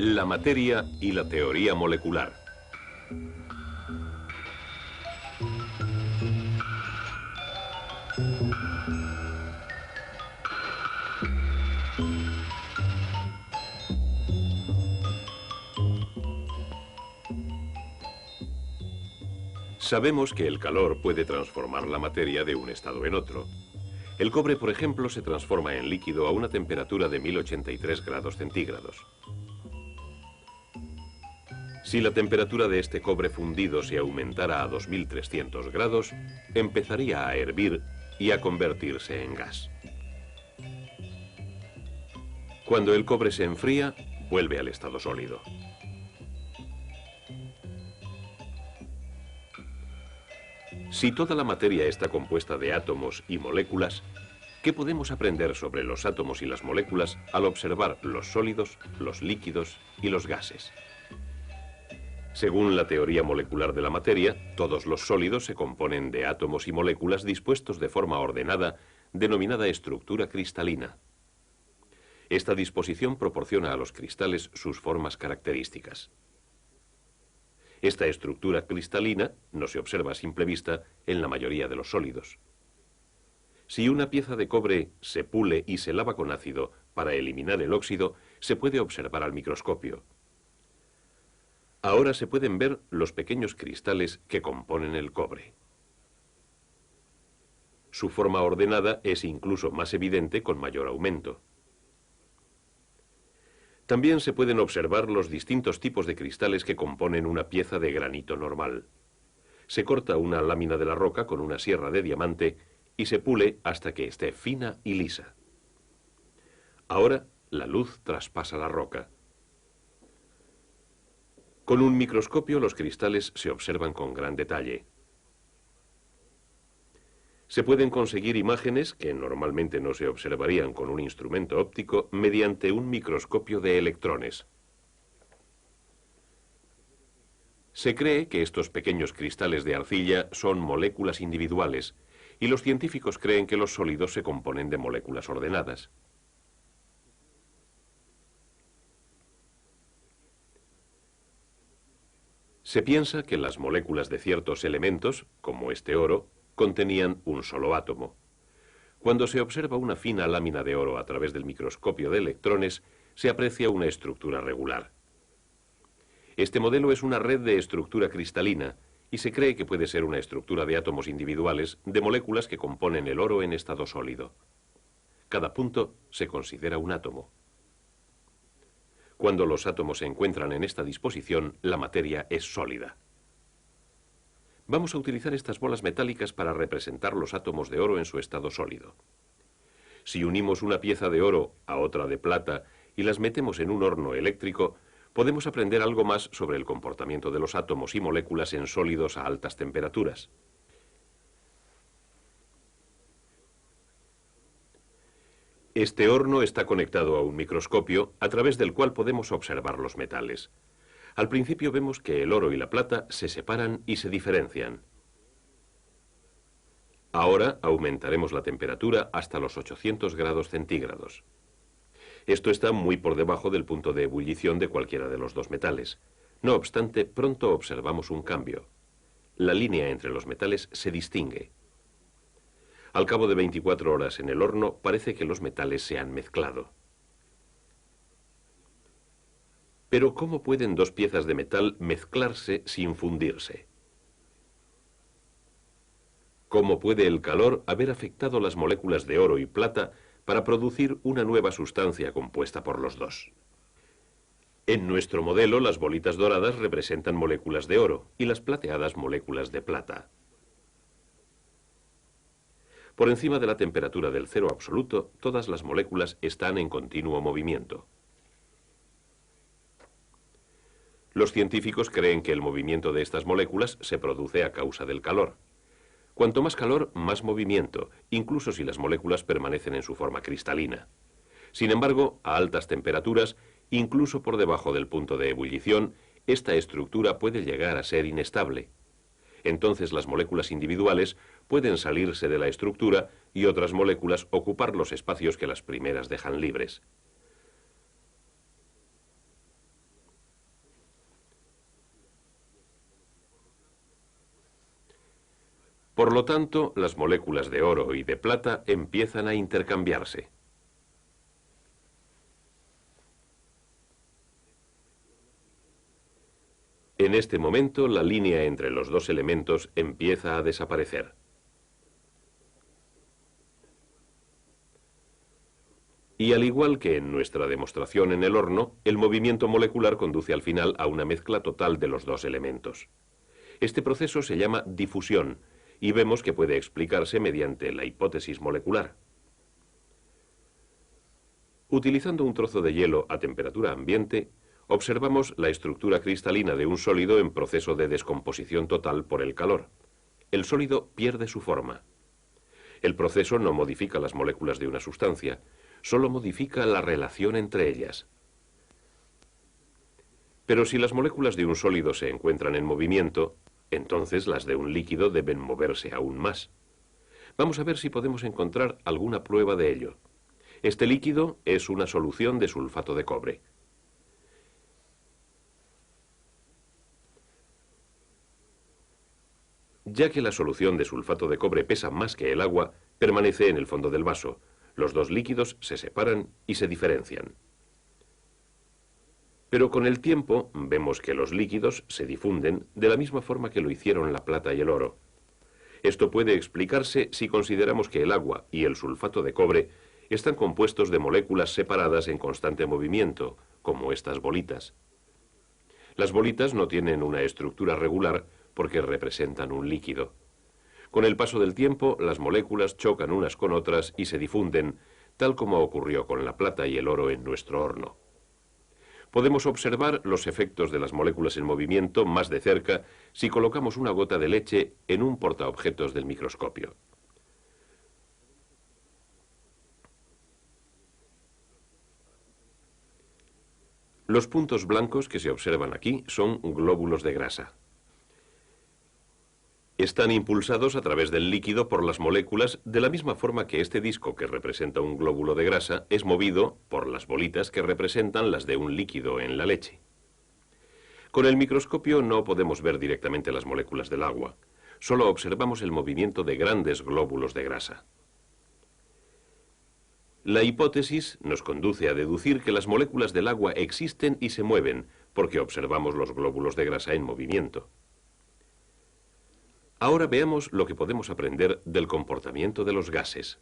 La materia y la teoría molecular. Sabemos que el calor puede transformar la materia de un estado en otro. El cobre, por ejemplo, se transforma en líquido a una temperatura de 1083 grados centígrados. Si la temperatura de este cobre fundido se aumentara a 2300 grados, empezaría a hervir y a convertirse en gas. Cuando el cobre se enfría, vuelve al estado sólido. Si toda la materia está compuesta de átomos y moléculas, ¿qué podemos aprender sobre los átomos y las moléculas al observar los sólidos, los líquidos y los gases? Según la teoría molecular de la materia, todos los sólidos se componen de átomos y moléculas dispuestos de forma ordenada, denominada estructura cristalina. Esta disposición proporciona a los cristales sus formas características. Esta estructura cristalina no se observa a simple vista en la mayoría de los sólidos. Si una pieza de cobre se pule y se lava con ácido para eliminar el óxido, se puede observar al microscopio. Ahora se pueden ver los pequeños cristales que componen el cobre. Su forma ordenada es incluso más evidente con mayor aumento. También se pueden observar los distintos tipos de cristales que componen una pieza de granito normal. Se corta una lámina de la roca con una sierra de diamante y se pule hasta que esté fina y lisa. Ahora la luz traspasa la roca. Con un microscopio los cristales se observan con gran detalle. Se pueden conseguir imágenes que normalmente no se observarían con un instrumento óptico mediante un microscopio de electrones. Se cree que estos pequeños cristales de arcilla son moléculas individuales y los científicos creen que los sólidos se componen de moléculas ordenadas. Se piensa que las moléculas de ciertos elementos, como este oro, contenían un solo átomo. Cuando se observa una fina lámina de oro a través del microscopio de electrones, se aprecia una estructura regular. Este modelo es una red de estructura cristalina y se cree que puede ser una estructura de átomos individuales de moléculas que componen el oro en estado sólido. Cada punto se considera un átomo. Cuando los átomos se encuentran en esta disposición, la materia es sólida. Vamos a utilizar estas bolas metálicas para representar los átomos de oro en su estado sólido. Si unimos una pieza de oro a otra de plata y las metemos en un horno eléctrico, podemos aprender algo más sobre el comportamiento de los átomos y moléculas en sólidos a altas temperaturas. Este horno está conectado a un microscopio a través del cual podemos observar los metales. Al principio vemos que el oro y la plata se separan y se diferencian. Ahora aumentaremos la temperatura hasta los 800 grados centígrados. Esto está muy por debajo del punto de ebullición de cualquiera de los dos metales. No obstante, pronto observamos un cambio. La línea entre los metales se distingue. Al cabo de 24 horas en el horno, parece que los metales se han mezclado. Pero ¿cómo pueden dos piezas de metal mezclarse sin fundirse? ¿Cómo puede el calor haber afectado las moléculas de oro y plata para producir una nueva sustancia compuesta por los dos? En nuestro modelo, las bolitas doradas representan moléculas de oro y las plateadas moléculas de plata. Por encima de la temperatura del cero absoluto, todas las moléculas están en continuo movimiento. Los científicos creen que el movimiento de estas moléculas se produce a causa del calor. Cuanto más calor, más movimiento, incluso si las moléculas permanecen en su forma cristalina. Sin embargo, a altas temperaturas, incluso por debajo del punto de ebullición, esta estructura puede llegar a ser inestable. Entonces las moléculas individuales pueden salirse de la estructura y otras moléculas ocupar los espacios que las primeras dejan libres. Por lo tanto, las moléculas de oro y de plata empiezan a intercambiarse. En este momento, la línea entre los dos elementos empieza a desaparecer. Y al igual que en nuestra demostración en el horno, el movimiento molecular conduce al final a una mezcla total de los dos elementos. Este proceso se llama difusión y vemos que puede explicarse mediante la hipótesis molecular. Utilizando un trozo de hielo a temperatura ambiente, observamos la estructura cristalina de un sólido en proceso de descomposición total por el calor. El sólido pierde su forma. El proceso no modifica las moléculas de una sustancia, solo modifica la relación entre ellas. Pero si las moléculas de un sólido se encuentran en movimiento, entonces las de un líquido deben moverse aún más. Vamos a ver si podemos encontrar alguna prueba de ello. Este líquido es una solución de sulfato de cobre. Ya que la solución de sulfato de cobre pesa más que el agua, permanece en el fondo del vaso. Los dos líquidos se separan y se diferencian. Pero con el tiempo vemos que los líquidos se difunden de la misma forma que lo hicieron la plata y el oro. Esto puede explicarse si consideramos que el agua y el sulfato de cobre están compuestos de moléculas separadas en constante movimiento, como estas bolitas. Las bolitas no tienen una estructura regular porque representan un líquido. Con el paso del tiempo, las moléculas chocan unas con otras y se difunden, tal como ocurrió con la plata y el oro en nuestro horno. Podemos observar los efectos de las moléculas en movimiento más de cerca si colocamos una gota de leche en un portaobjetos del microscopio. Los puntos blancos que se observan aquí son glóbulos de grasa. Están impulsados a través del líquido por las moléculas de la misma forma que este disco que representa un glóbulo de grasa es movido por las bolitas que representan las de un líquido en la leche. Con el microscopio no podemos ver directamente las moléculas del agua, solo observamos el movimiento de grandes glóbulos de grasa. La hipótesis nos conduce a deducir que las moléculas del agua existen y se mueven porque observamos los glóbulos de grasa en movimiento. Ahora veamos lo que podemos aprender del comportamiento de los gases.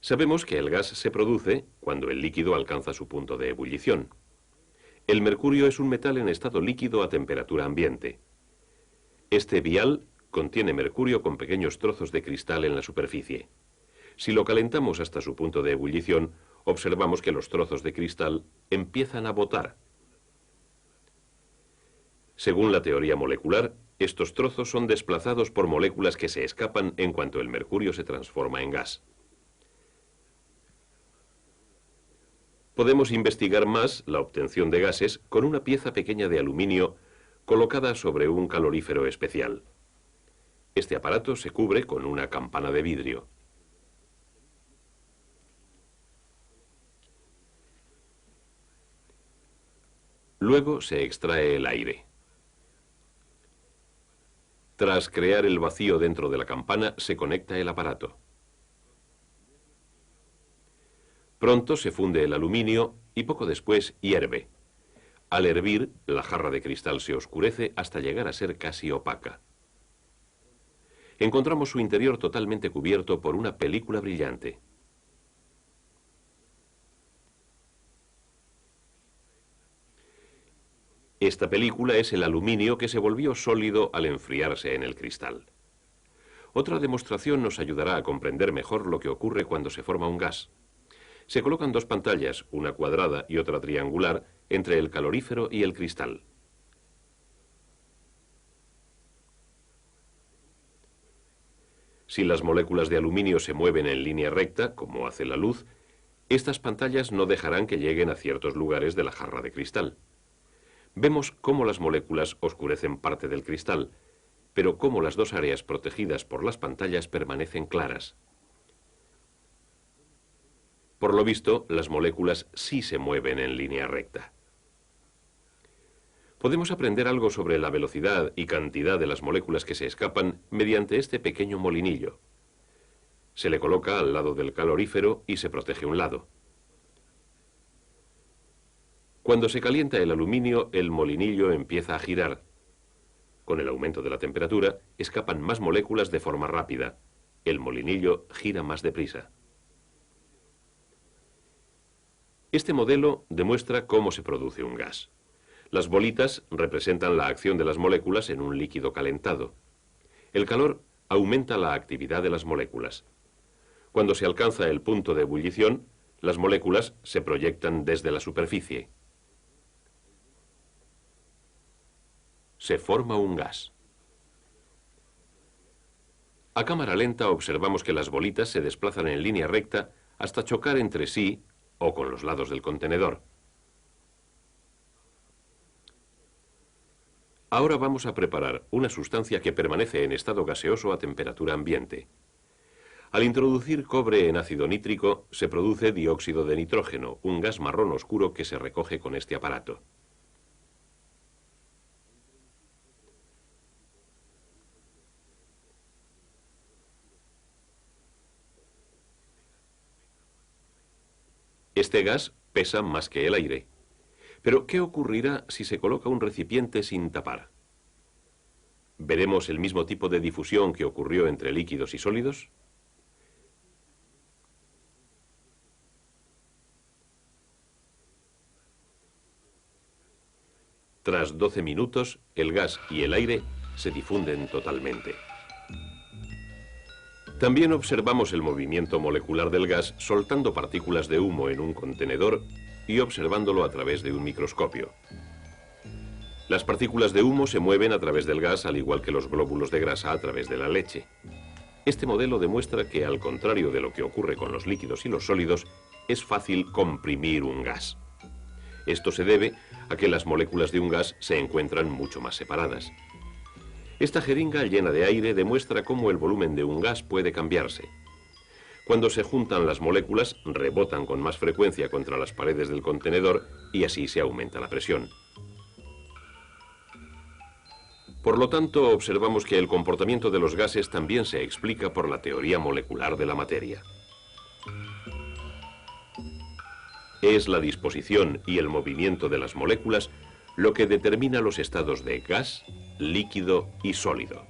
Sabemos que el gas se produce cuando el líquido alcanza su punto de ebullición. El mercurio es un metal en estado líquido a temperatura ambiente. Este vial contiene mercurio con pequeños trozos de cristal en la superficie. Si lo calentamos hasta su punto de ebullición, observamos que los trozos de cristal empiezan a botar. Según la teoría molecular, estos trozos son desplazados por moléculas que se escapan en cuanto el mercurio se transforma en gas. Podemos investigar más la obtención de gases con una pieza pequeña de aluminio colocada sobre un calorífero especial. Este aparato se cubre con una campana de vidrio. Luego se extrae el aire. Tras crear el vacío dentro de la campana, se conecta el aparato. Pronto se funde el aluminio y poco después hierve. Al hervir, la jarra de cristal se oscurece hasta llegar a ser casi opaca. Encontramos su interior totalmente cubierto por una película brillante. Esta película es el aluminio que se volvió sólido al enfriarse en el cristal. Otra demostración nos ayudará a comprender mejor lo que ocurre cuando se forma un gas. Se colocan dos pantallas, una cuadrada y otra triangular, entre el calorífero y el cristal. Si las moléculas de aluminio se mueven en línea recta, como hace la luz, estas pantallas no dejarán que lleguen a ciertos lugares de la jarra de cristal. Vemos cómo las moléculas oscurecen parte del cristal, pero cómo las dos áreas protegidas por las pantallas permanecen claras. Por lo visto, las moléculas sí se mueven en línea recta. Podemos aprender algo sobre la velocidad y cantidad de las moléculas que se escapan mediante este pequeño molinillo. Se le coloca al lado del calorífero y se protege un lado. Cuando se calienta el aluminio, el molinillo empieza a girar. Con el aumento de la temperatura, escapan más moléculas de forma rápida. El molinillo gira más deprisa. Este modelo demuestra cómo se produce un gas. Las bolitas representan la acción de las moléculas en un líquido calentado. El calor aumenta la actividad de las moléculas. Cuando se alcanza el punto de ebullición, las moléculas se proyectan desde la superficie. Se forma un gas. A cámara lenta observamos que las bolitas se desplazan en línea recta hasta chocar entre sí o con los lados del contenedor. Ahora vamos a preparar una sustancia que permanece en estado gaseoso a temperatura ambiente. Al introducir cobre en ácido nítrico, se produce dióxido de nitrógeno, un gas marrón oscuro que se recoge con este aparato. Este gas pesa más que el aire. Pero, ¿qué ocurrirá si se coloca un recipiente sin tapar? ¿Veremos el mismo tipo de difusión que ocurrió entre líquidos y sólidos? Tras 12 minutos, el gas y el aire se difunden totalmente. También observamos el movimiento molecular del gas soltando partículas de humo en un contenedor y observándolo a través de un microscopio. Las partículas de humo se mueven a través del gas al igual que los glóbulos de grasa a través de la leche. Este modelo demuestra que, al contrario de lo que ocurre con los líquidos y los sólidos, es fácil comprimir un gas. Esto se debe a que las moléculas de un gas se encuentran mucho más separadas. Esta jeringa llena de aire demuestra cómo el volumen de un gas puede cambiarse. Cuando se juntan las moléculas, rebotan con más frecuencia contra las paredes del contenedor y así se aumenta la presión. Por lo tanto, observamos que el comportamiento de los gases también se explica por la teoría molecular de la materia. Es la disposición y el movimiento de las moléculas lo que determina los estados de gas, líquido y sólido.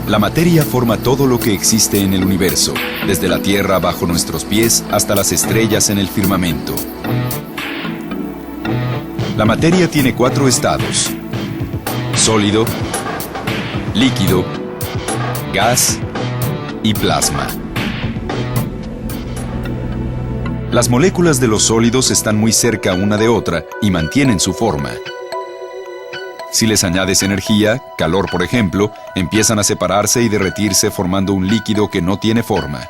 La materia forma todo lo que existe en el universo, desde la Tierra bajo nuestros pies hasta las estrellas en el firmamento. La materia tiene 4 estados: sólido, líquido, gas y plasma. Las moléculas de los sólidos están muy cerca una de otra y mantienen su forma. Si les añades energía, calor por ejemplo, empiezan a separarse y derretirse formando un líquido que no tiene forma.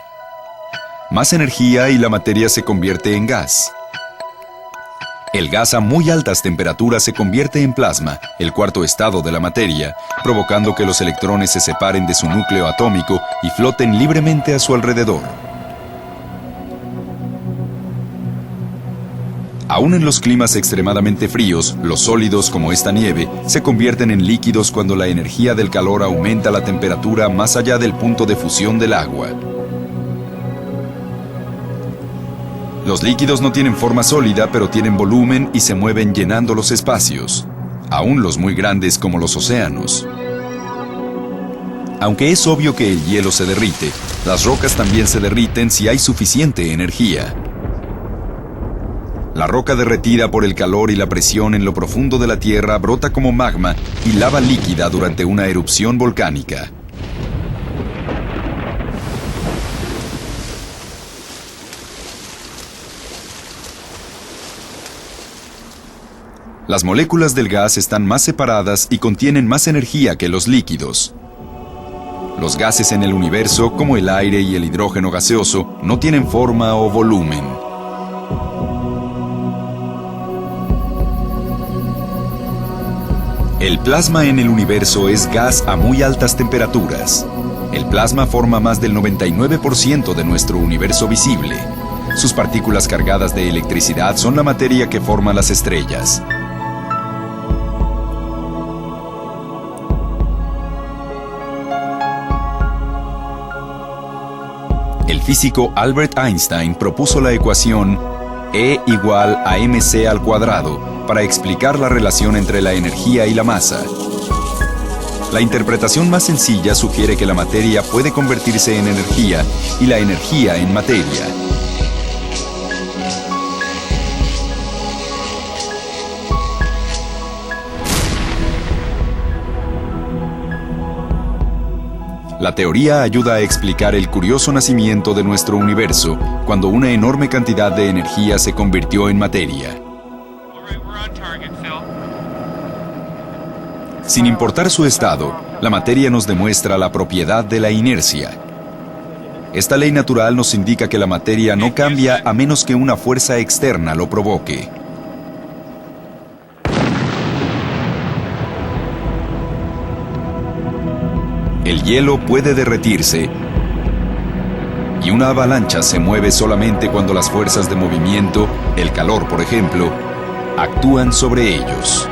Más energía y la materia se convierte en gas. El gas a muy altas temperaturas se convierte en plasma, el 4.º estado de la materia, provocando que los electrones se separen de su núcleo atómico y floten libremente a su alrededor. Aún en los climas extremadamente fríos, los sólidos como esta nieve se convierten en líquidos cuando la energía del calor aumenta la temperatura más allá del punto de fusión del agua. Los líquidos no tienen forma sólida, pero tienen volumen y se mueven llenando los espacios, aún los muy grandes como los océanos. Aunque es obvio que el hielo se derrite, las rocas también se derriten si hay suficiente energía. La roca derretida por el calor y la presión en lo profundo de la Tierra brota como magma y lava líquida durante una erupción volcánica. Las moléculas del gas están más separadas y contienen más energía que los líquidos. Los gases en el universo, como el aire y el hidrógeno gaseoso, no tienen forma o volumen. El plasma en el universo es gas a muy altas temperaturas. El plasma forma más del 99% de nuestro universo visible. Sus partículas cargadas de electricidad son la materia que forma las estrellas. El físico Albert Einstein propuso la ecuación E igual a mc al cuadrado para explicar la relación entre la energía y la masa. La interpretación más sencilla sugiere que la materia puede convertirse en energía y la energía en materia. La teoría ayuda a explicar el curioso nacimiento de nuestro universo cuando una enorme cantidad de energía se convirtió en materia. Sin importar su estado, la materia nos demuestra la propiedad de la inercia. Esta ley natural nos indica que la materia no cambia a menos que una fuerza externa lo provoque. El hielo puede derretirse y una avalancha se mueve solamente cuando las fuerzas de movimiento, el calor por ejemplo, actúan sobre ellos.